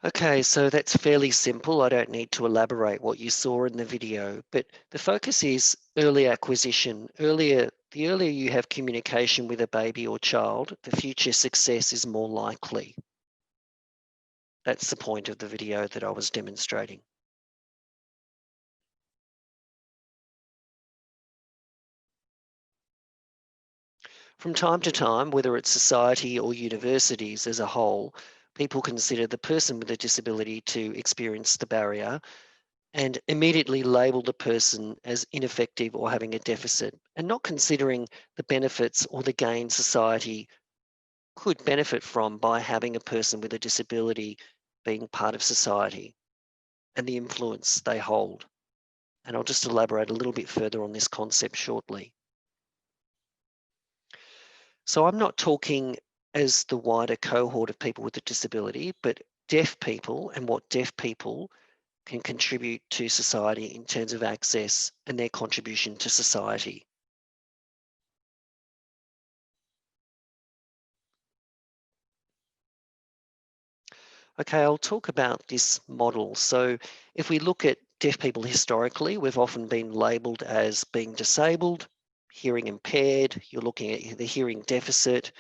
Okay, so that's fairly simple. I don't need to elaborate what you saw in the video, but the focus is early acquisition. The earlier you have communication with a baby or child, the future success is more likely. That's the point of the video that I was demonstrating. From time to time, whether it's society or universities as a whole, people consider the person with a disability to experience the barrier and immediately label the person as ineffective or having a deficit, and not considering the benefits or the gain society could benefit from by having a person with a disability being part of society and the influence they hold. And I'll just elaborate a little bit further on this concept shortly. So I'm not talking as the wider cohort of people with a disability, but deaf people and what deaf people can contribute to society in terms of access and their contribution to society. Okay, I'll talk about this model. So if we look at deaf people historically, we've often been labelled as being disabled, hearing impaired, you're looking at the hearing deficit,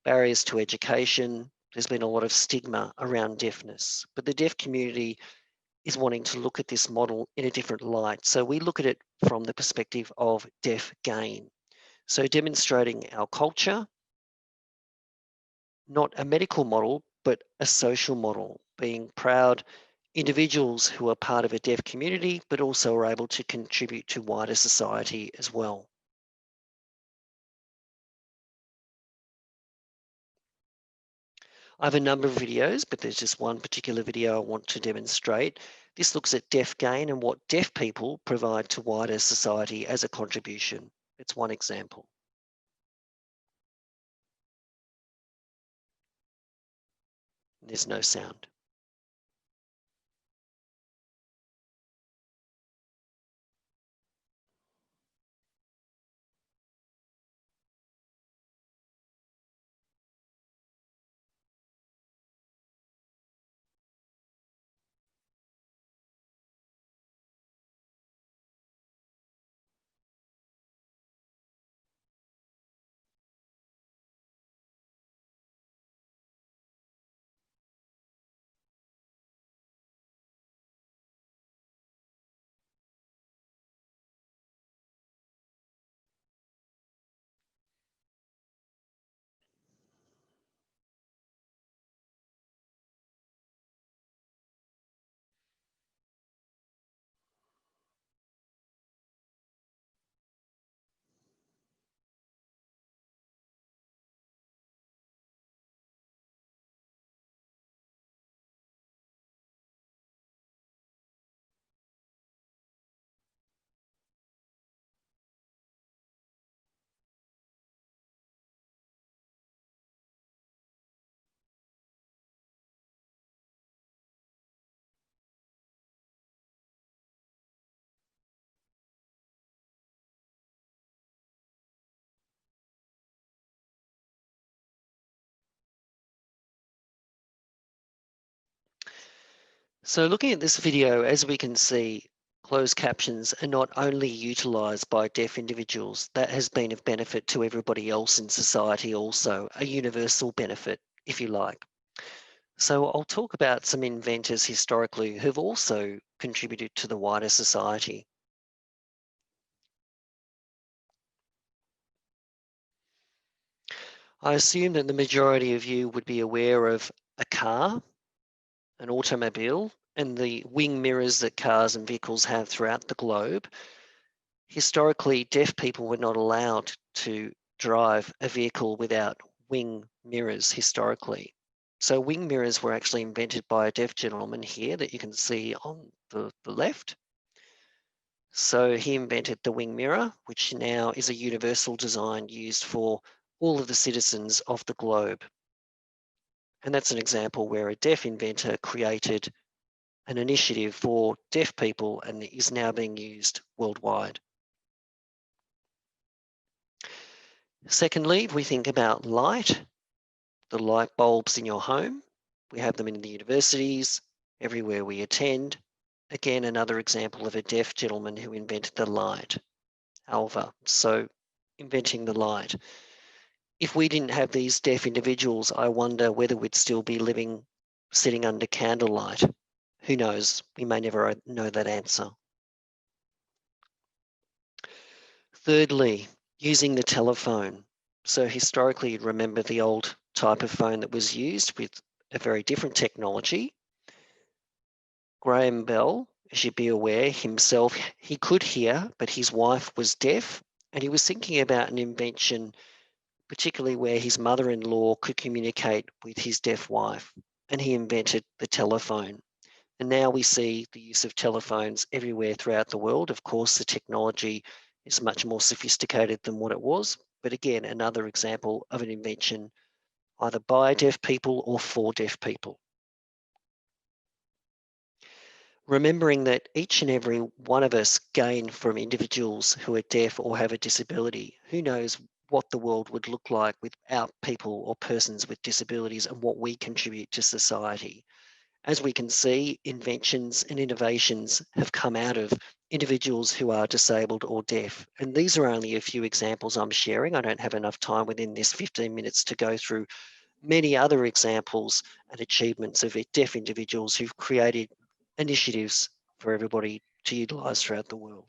barriers to education. There's been a lot of stigma around deafness, but the deaf community is wanting to look at this model in a different light. So we look at it from the perspective of deaf gain. So demonstrating our culture, not a medical model, but a social model, being proud individuals who are part of a deaf community, but also are able to contribute to wider society as well. I have a number of videos, but there's just one particular video I want to demonstrate. This looks at deaf gain and what deaf people provide to wider society as a contribution. It's one example. There's no sound. So looking at this video, as we can see, closed captions are not only utilised by deaf individuals, that has been of benefit to everybody else in society also, a universal benefit, if you like. So I'll talk about some inventors historically who've also contributed to the wider society. I assume that the majority of you would be aware of a car, an automobile, and the wing mirrors that cars and vehicles have throughout the globe. Historically, deaf people were not allowed to drive a vehicle without wing mirrors historically. So wing mirrors were actually invented by a deaf gentleman here that you can see on the left. So he invented the wing mirror, which now is a universal design used for all of the citizens of the globe. And that's an example where a deaf inventor created an initiative for deaf people and is now being used worldwide. Secondly, if we think about light, the light bulbs in your home, we have them in the universities, everywhere we attend. Again, another example of a deaf gentleman who invented the light, Alva. So inventing the light. If we didn't have these deaf individuals, I wonder whether we'd still be living, sitting under candlelight. Who knows? We may never know that answer. Thirdly, using the telephone. So historically, you'd remember the old type of phone that was used with a very different technology. Graham Bell, as you'd be aware, himself, he could hear, but his wife was deaf, and he was thinking about an invention, particularly where his mother-in-law could communicate with his deaf wife, and he invented the telephone. And now we see the use of telephones everywhere throughout the world. Of course, the technology is much more sophisticated than what it was. But again, another example of an invention either by deaf people or for deaf people. Remembering that each and every one of us gain from individuals who are deaf or have a disability. Who knows what the world would look like without people or persons with disabilities and what we contribute to society. As we can see, inventions and innovations have come out of individuals who are disabled or deaf. And these are only a few examples I'm sharing. I don't have enough time within this 15 minutes to go through many other examples and achievements of deaf individuals who've created initiatives for everybody to utilise throughout the world.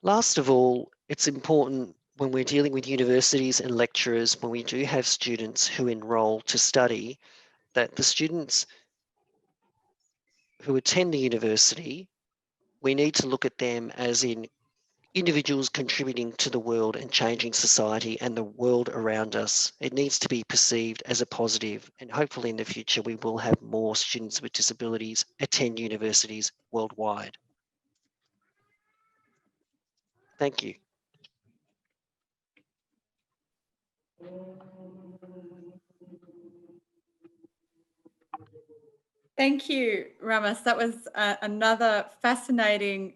Last of all, it's important when we're dealing with universities and lecturers, when we do have students who enrol to study, that the students who attend the university, we need to look at them as in individuals contributing to the world and changing society and the world around us. It needs to be perceived as a positive, and hopefully in the future we will have more students with disabilities attend universities worldwide. Thank you. Thank you, Ramas. That was another fascinating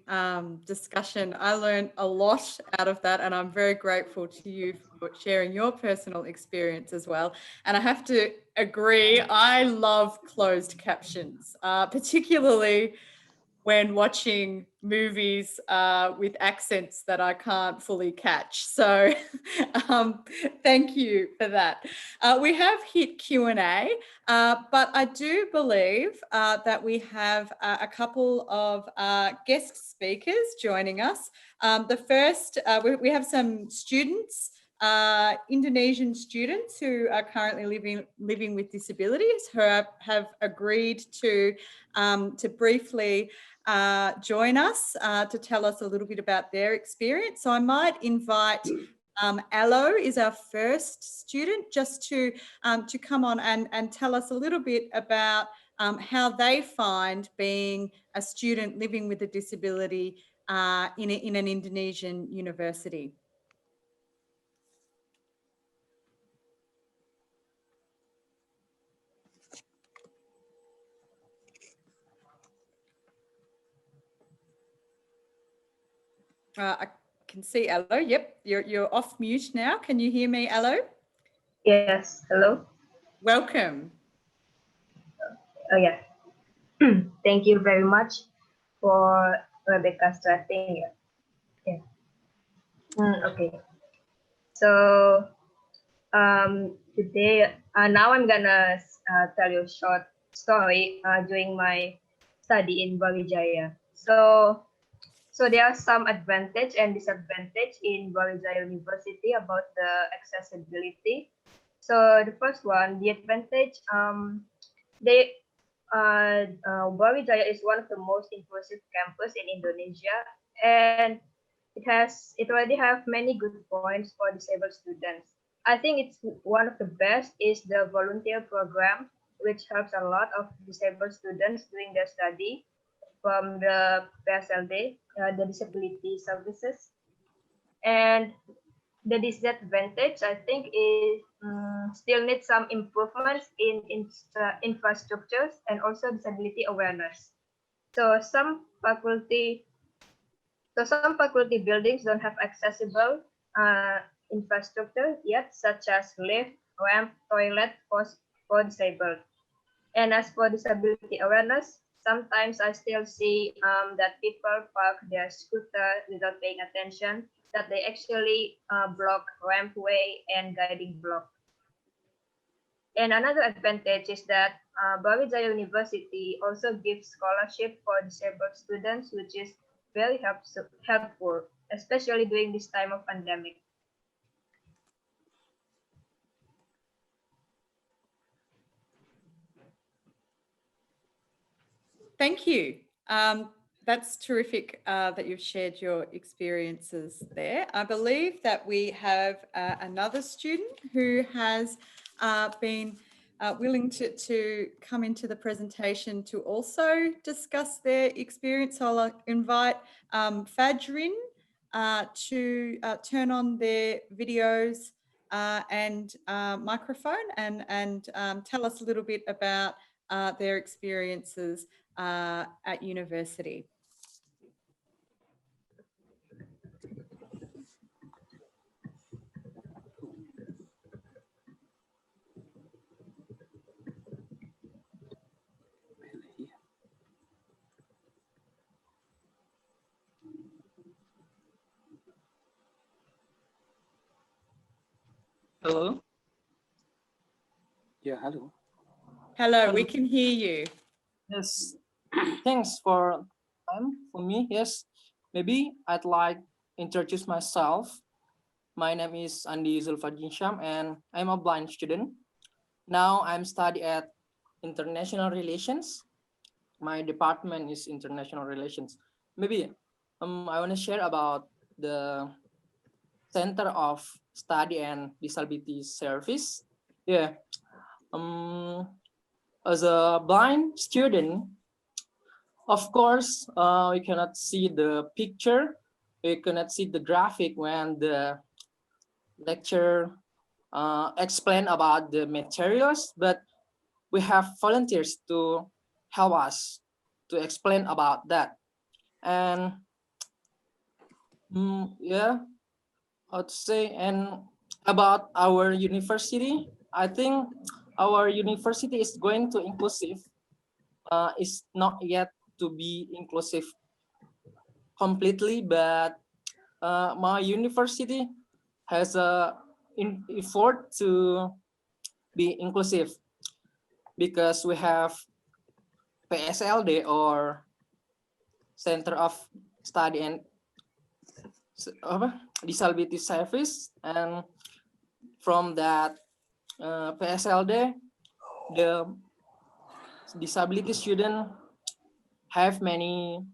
discussion. I learned a lot out of that, and I'm very grateful to you for sharing your personal experience as well. And I have to agree, I love closed captions, particularly when watching movies with accents that I can't fully catch. So thank you for that. We have hit Q&A, but I do believe that we have a couple of guest speakers joining us. The first, we have some students, Indonesian students who are currently living with disabilities who have agreed to briefly join us to tell us a little bit about their experience. So I might invite Aloe is our first student just to come on and tell us a little bit about how they find being a student living with a disability in an Indonesian university. I can see Aloe. Yep, you're off mute now. Can you hear me, Aloe? Yes, hello. Welcome. Oh yeah. Thank you very much for Rebecca starting. Yeah. Okay. So today, now I'm gonna tell you a short story during my study in Brawijaya. So there are some advantage and disadvantage in Brawijaya University about the accessibility. So the first one, the advantage, Brawijaya is one of the most inclusive campus in Indonesia, and it already have many good points for disabled students. I think it's one of the best is the volunteer program, which helps a lot of disabled students during their study from the PSLD, the disability services. And the disadvantage, I think, is still need some improvements in infrastructures and also disability awareness. So some faculty buildings don't have accessible infrastructure yet, such as lift, ramp, toilet for disabled. And as for disability awareness, sometimes I still see that people park their scooter without paying attention, that they actually block rampway and guiding block. And another advantage is that Brawijaya University also gives scholarship for disabled students, which is very helpful, especially during this time of pandemic. Thank you. That's terrific that you've shared your experiences there. I believe that we have another student who has been willing to come into the presentation to also discuss their experience. So I'll invite Fajrin to turn on their videos and microphone and tell us a little bit about their experiences at university. Hello? Yeah, hello. Hello, we can hear you. Yes, thanks for time for me. Yes, maybe I'd like introduce myself. My name is Andi Zulfadjin Syam, and I'm a blind student. Now I'm studying at International Relations. My department is International Relations. Maybe I want to share about the Center of Study and Disability Service. Yeah. As a blind student, of course, we cannot see the picture. We cannot see the graphic when the lecture explain about the materials, but we have volunteers to help us to explain about that. And yeah, how to say, and about our university, I think our university is going to inclusive. Is not yet to be inclusive completely, but my university has a effort to be inclusive because we have PSLD or Center of Study and Disability Service, and from that PSLD, the disability student have many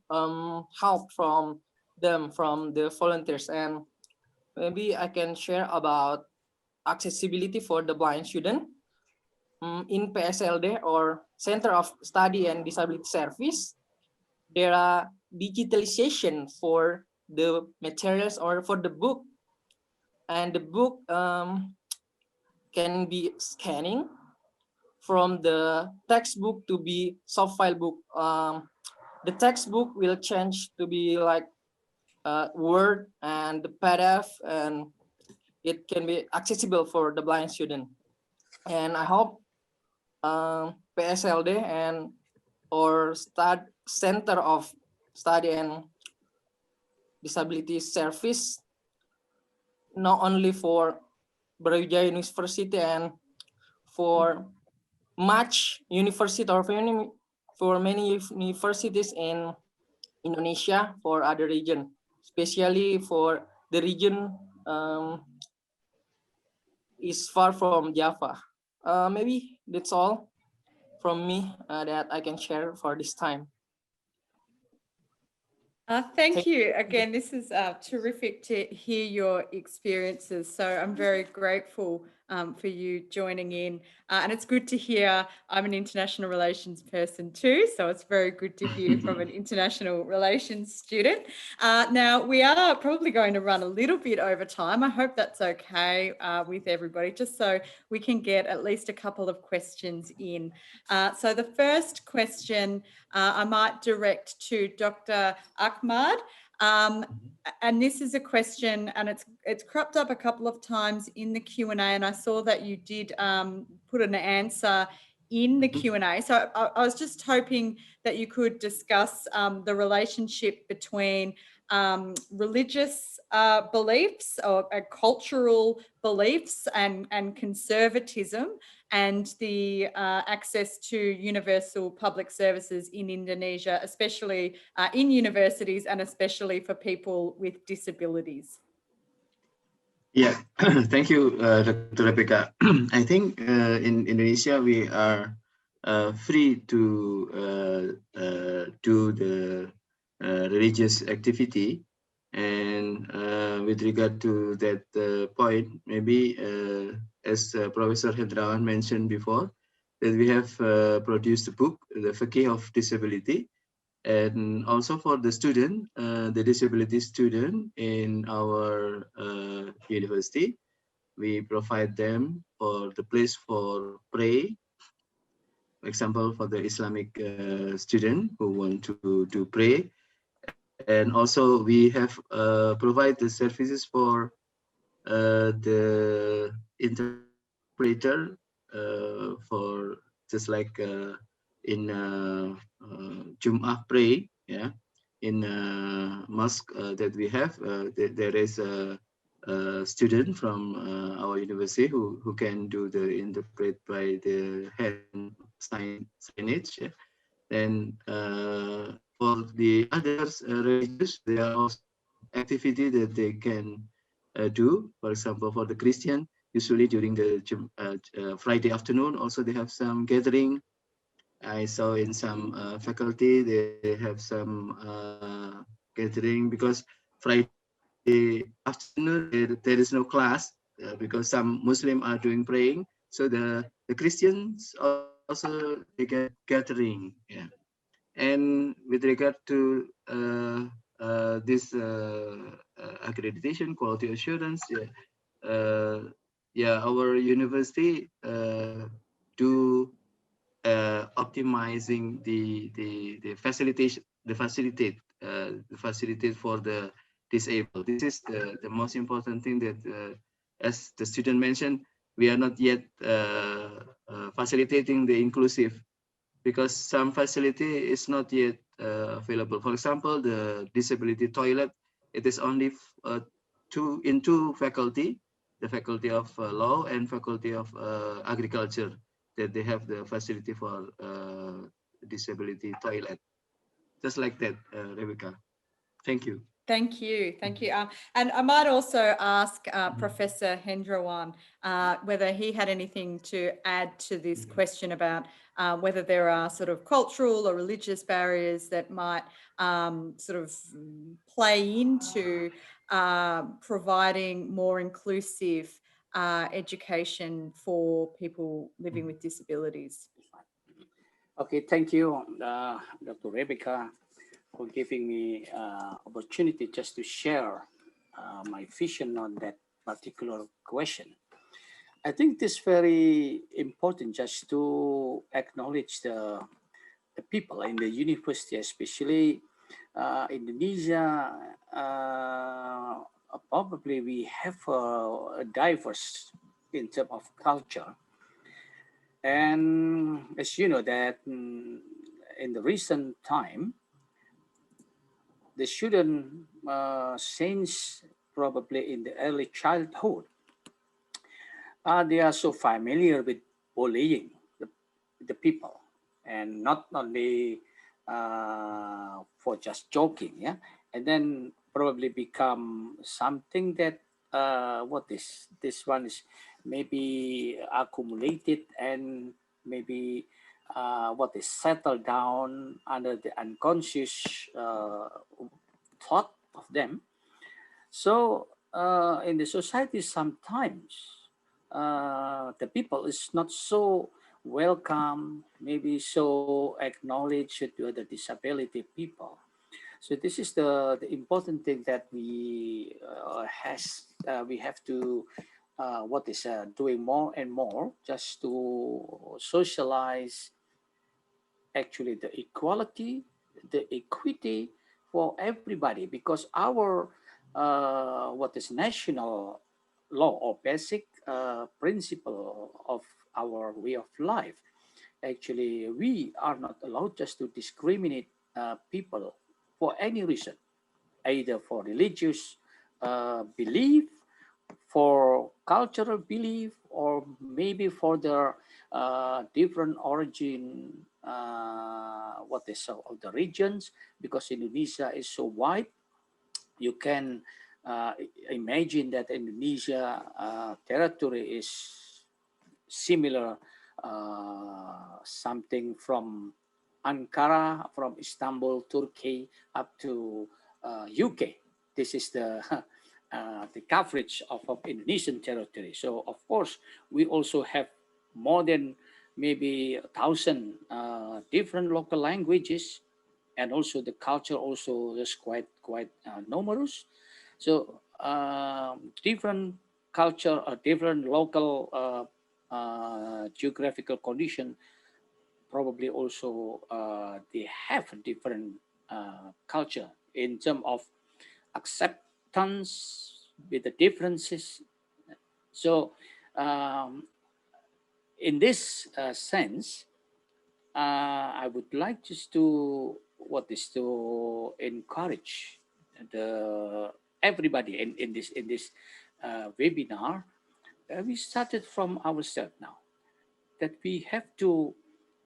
help from them, from the volunteers, and maybe I can share about accessibility for the blind student. In PSLD or Center of Study and Disability Service, there are digitalization for the materials or for the book, and the book can be scanning from the textbook to be soft file book. The textbook will change to be like Word and the PDF, and it can be accessible for the blind student. And I hope PSLD and or Center of Study and Disability Service, not only for Brawijaya University and for much university or for many universities in Indonesia, for other region, especially for the region is far from Java. Maybe that's all from me that I can share for this time. Thank you. Again, this is terrific to hear your experiences. So I'm very grateful for you joining in. And it's good to hear. I'm an international relations person too, so it's very good to hear from an international relations student. Now, we are probably going to run a little bit over time. I hope that's okay with everybody, just so we can get at least a couple of questions in. So the first question I might direct to Dr. Ahmad. And this is a question, and it's cropped up a couple of times in the Q&A, and I saw that you did put an answer in the Q&A. So I was just hoping that you could discuss the relationship between religious beliefs or cultural beliefs and conservatism and the access to universal public services in Indonesia, especially in universities and especially for people with disabilities. Yeah, thank you, Dr. Rebecca. I think in Indonesia we are free to do the religious activity, and with regard to that point, maybe as Professor Hendrawan mentioned before, that we have produced a book, The Fakih of Disability, and also for the student, the disability student in our university, we provide them for the place for pray. For example, for the Islamic student who want to pray, and also we have provide the services for the interpreter for just like in Jum'ah pray, yeah, in mosque that we have, there is a student from our university who can do the interpret by the hand signage. Yeah. Then for the others religious, they are also activity that they can do. For example, for the Christian, usually during the Friday afternoon, also they have some gathering. I saw in some faculty, they have some gathering because Friday afternoon, there is no class because some Muslim are doing praying. So the Christians also, they get gathering. Yeah. And with regard to this accreditation, quality assurance, yeah, our university do optimizing the facilitate for the disabled. This is the most important thing that, as the student mentioned, we are not yet facilitating the inclusive, because some facility is not yet available. For example, the disability toilet, it is only two faculty, the faculty of law and faculty of agriculture, that they have the facility for disability toilet. Just like that, Rebecca. Thank you. Thank you. Thank you. And I might also ask Professor Hendrawan whether he had anything to add to this question about whether there are sort of cultural or religious barriers that might sort of play into providing more inclusive education for people living with disabilities. Okay, thank you, Dr. Rebecca, for giving me opportunity just to share my vision on that particular question. I think it's very important just to acknowledge the people in the university, especially Indonesia. Probably we have a diverse in terms of culture. And as you know that in the recent time, the student since probably in the early childhood, they are so familiar with bullying the people, and not only for just joking, yeah, and then probably become something that this one is maybe accumulated and maybe what is settled down under the unconscious thought of them. So in the society, sometimes the people is not so welcome, maybe so acknowledged to the disability people. So this is the important thing that we have to doing more and more just to socialize actually the equality, the equity for everybody, because our national law or basic principle of our way of life, actually we are not allowed just to discriminate people for any reason, either for religious belief, for cultural belief, or maybe for their different origin, of the regions, because Indonesia is so wide. You can imagine that Indonesia territory is similar, something from Ankara, from Istanbul, Turkey, up to UK. This is the coverage of Indonesian territory. So of course, we also have more than maybe 1,000 different local languages, and also the culture also is quite numerous. So different culture or different local geographical condition, probably also they have different culture in terms of acceptance with the differences. So in this sense, I would like just to encourage everybody in this webinar. We started from ourselves now, that we have to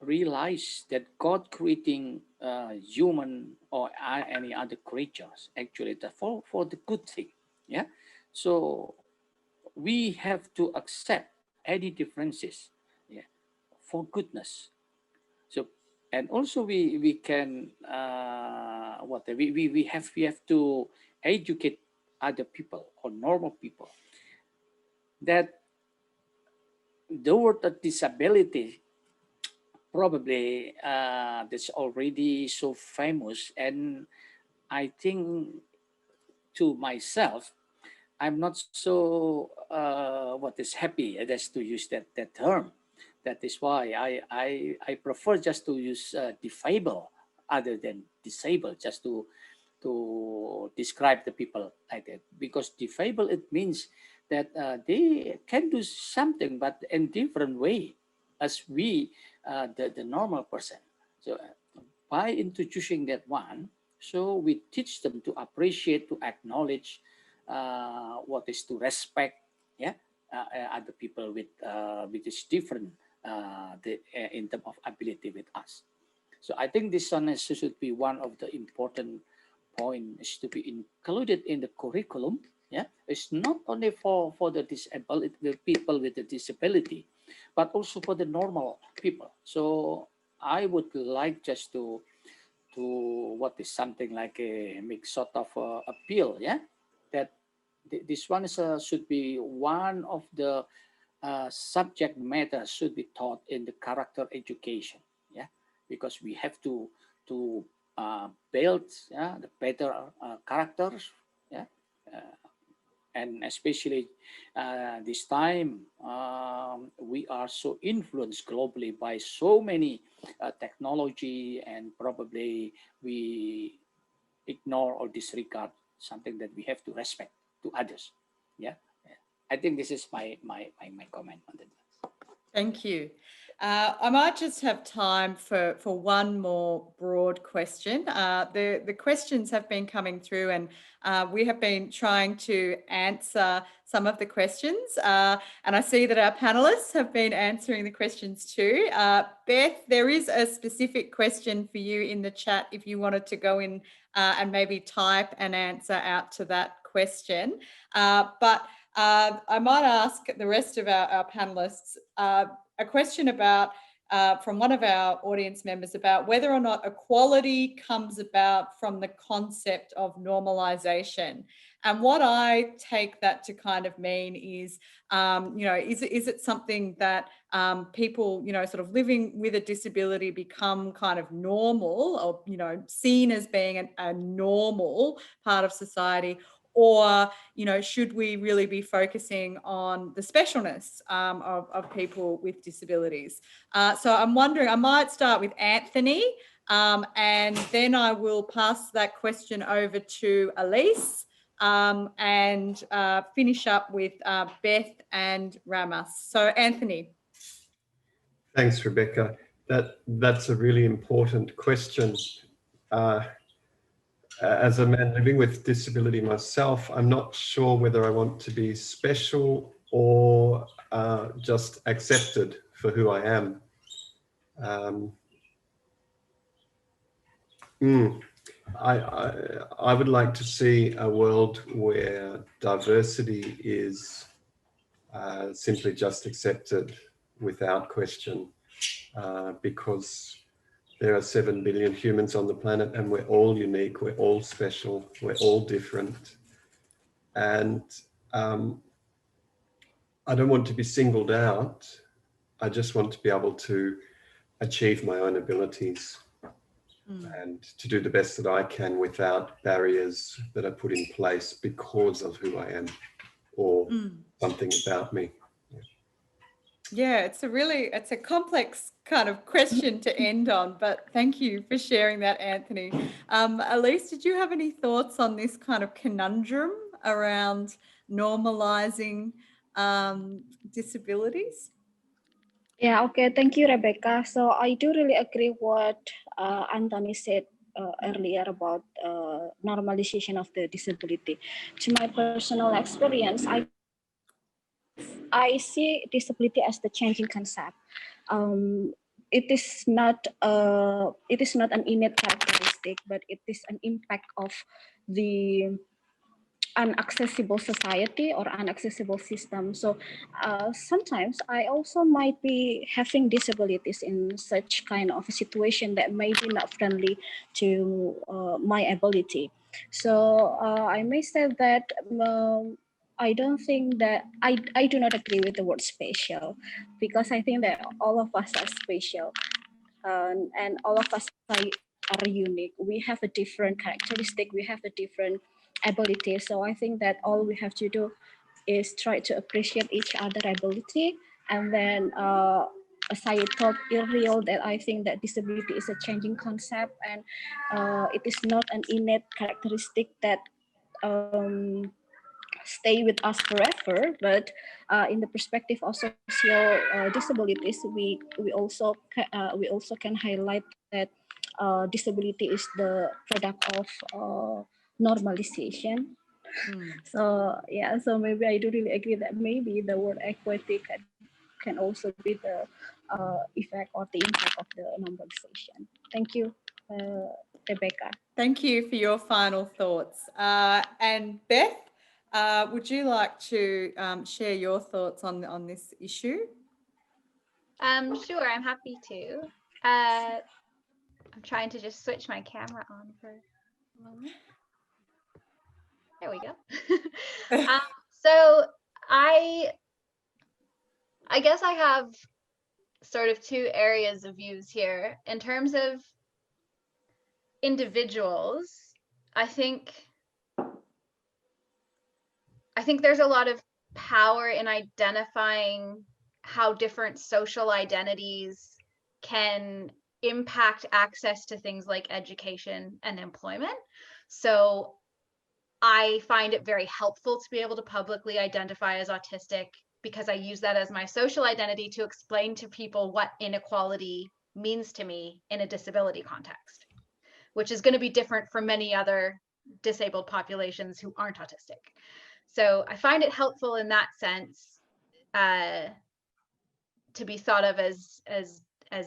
realize that God creating human or any other creatures actually for the good thing. Yeah. So we have to accept any differences, yeah, for goodness. So, and also we can we have to educate other people or normal people that the word of disability probably that's already so famous, and I think to myself I'm not so happy just to use that term. That is why I prefer just to use defable other than disabled, just to describe the people like that. Because defable, it means that they can do something but in different way as we the normal person. So by introducing that one, so we teach them to appreciate, to acknowledge what is to respect, yeah, other people with this different in terms of ability with us. So I think this one should be one of the important points to be included in the curriculum. Yeah, it's not only for the disabled, the people with the disability, but also for the normal people. So I would like just to what is something like a mix sort of appeal, yeah, that this one is should be one of the subject matter should be taught in the character education, yeah, because we have to build, yeah, the better characters, yeah, and especially this time we are so influenced globally by so many technology, and probably we ignore or disregard something that we have to respect to others. Yeah, I think this is my comment on that. Thank you. I might just have time for one more broad question. The questions have been coming through, and we have been trying to answer some of the questions. And I see that our panelists have been answering the questions too. Beth, there is a specific question for you in the chat if you wanted to go in and maybe type an answer out to that question. But I might ask the rest of our panelists a question about from one of our audience members about whether or not equality comes about from the concept of normalization. And what I take that to kind of mean is, is it something that people, sort of living with a disability become kind of normal, or, seen as being a normal part of society? Or, should we really be focusing on the specialness of people with disabilities? So I'm wondering, I might start with Anthony, and then I will pass that question over to Elise, and finish up with Beth and Ramas. So Anthony. Thanks, Rebecca. That's a really important question. As a man living with disability myself, I'm not sure whether I want to be special or just accepted for who I am. I would like to see a world where diversity is simply just accepted without question, because there are 7 billion humans on the planet, and we're all unique, we're all special, we're all different. And I don't want to be singled out. I just want to be able to achieve my own abilities and to do the best that I can without barriers that are put in place because of who I am or something about me. Yeah, it's a complex kind of question to end on, but thank you for sharing that, Anthony. Elise, did you have any thoughts on this kind of conundrum around normalizing disabilities? Yeah, okay, thank you, Rebecca. So I do really agree what Anthony said earlier about normalization of the disability. To my personal experience, I see disability as the changing concept. it is not an innate characteristic, but it is an impact of the inaccessible society or inaccessible system. So sometimes I also might be having disabilities in such kind of a situation that may be not friendly to my ability. So I may say that I don't think that I do not agree with the word special, because I think that all of us are special, and all of us are unique. We have a different characteristic, we have a different ability. So I think that all we have to do is try to appreciate each other ability. And then as I told earlier, that I think that disability is a changing concept, and it is not an innate characteristic that stay with us forever. But in the perspective of social disabilities, we also can highlight that disability is the product of normalization. So yeah, so maybe I do really agree that maybe the word equity can also be the effect or the impact of the normalization. Thank you, Rebecca. Thank you for your final thoughts. And Beth, would you like to share your thoughts on this issue? Sure, I'm happy to. I'm trying to just switch my camera on for a moment. There we go. So I guess I have sort of two areas of views here. In terms of individuals, I think there's a lot of power in identifying how different social identities can impact access to things like education and employment. So I find it very helpful to be able to publicly identify as autistic, because I use that as my social identity to explain to people what inequality means to me in a disability context, which is going to be different from many other disabled populations who aren't autistic. So I find it helpful in that sense, to be thought of as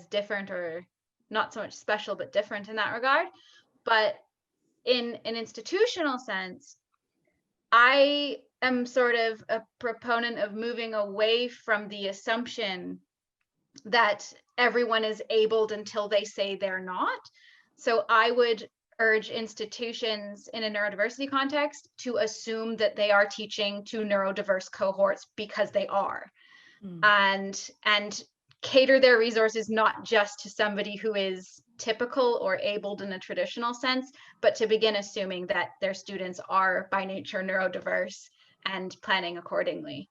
different, or not so much special, but different in that regard. But in an institutional sense, I am sort of a proponent of moving away from the assumption that everyone is abled until they say they're not. So I would urge institutions in a neurodiversity context to assume that they are teaching to neurodiverse cohorts because they are, and cater their resources not just to somebody who is typical or abled in a traditional sense, but to begin assuming that their students are by nature neurodiverse and planning accordingly.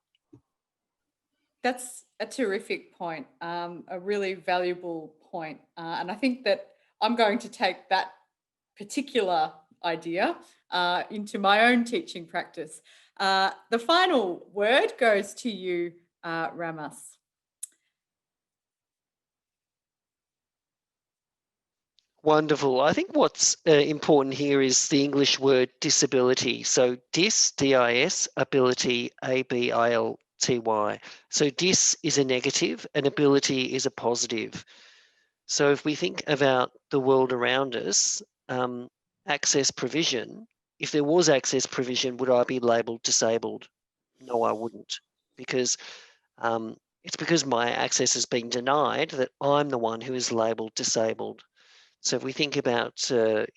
That's a terrific point, a really valuable point. And I think that I'm going to take that particular idea into my own teaching practice. The final word goes to you, Ramas. Wonderful. I think what's important here is the English word disability. So dis, D-I-S, ability, A-B-I-L-T-Y. So dis is a negative and ability is a positive. So if we think about the world around us, access provision, if there was access provision, would I be labelled disabled? No, I wouldn't, because it's because my access has been denied that I'm the one who is labelled disabled. So if we think about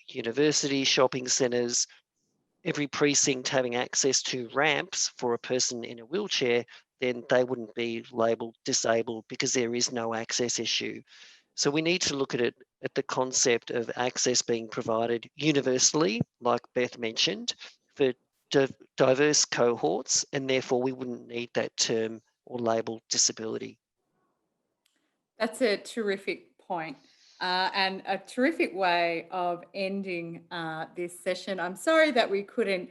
university, shopping centres, every precinct having access to ramps for a person in a wheelchair, then they wouldn't be labelled disabled because there is no access issue. So we need to look at it at the concept of access being provided universally, like Beth mentioned, for diverse cohorts, and therefore we wouldn't need that term or label disability. That's a terrific point. And a terrific way of ending this session. I'm sorry that we couldn't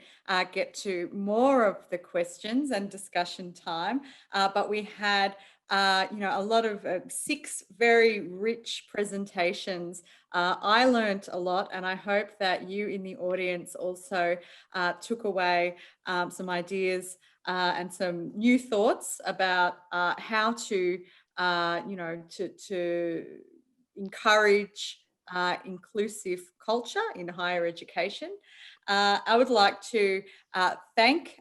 get to more of the questions and discussion time, but we had a lot of 6 very rich presentations. I learned a lot, and I hope that you in the audience also took away some ideas and some new thoughts about how to encourage inclusive culture in higher education. I would like to thank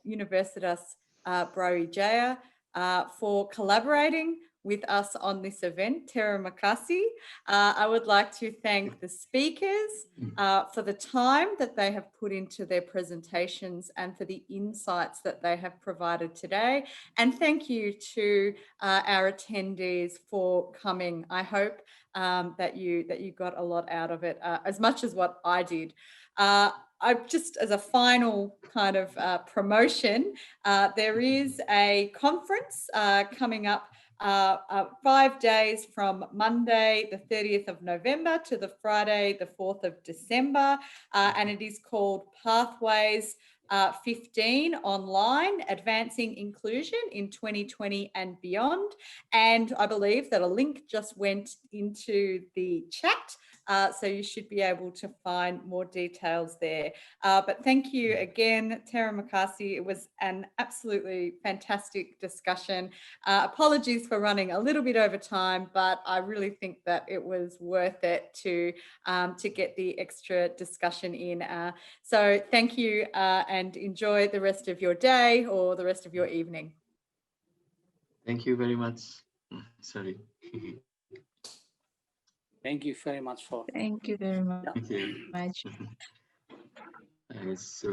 Universitas Brawijaya for collaborating with us on this event. Terima kasih. I would like to thank the speakers for the time that they have put into their presentations and for the insights that they have provided today. And thank you to our attendees for coming. I hope that you got a lot out of it, as much as what I did. I just, as a final kind of promotion, there is a conference coming up 5 days from Monday, the 30th of November to the Friday, the 4th of December. And it is called Pathways 15 Online, Advancing Inclusion in 2020 and Beyond. And I believe that a link just went into the chat. So you should be able to find more details there. But thank you again, Terima kasih. It was an absolutely fantastic discussion. Apologies for running a little bit over time, but I really think that it was worth it to get the extra discussion in. So thank you and enjoy the rest of your day or the rest of your evening. Thank you very much. Sorry. Thank you very much for. Thank you very much. Thank you. So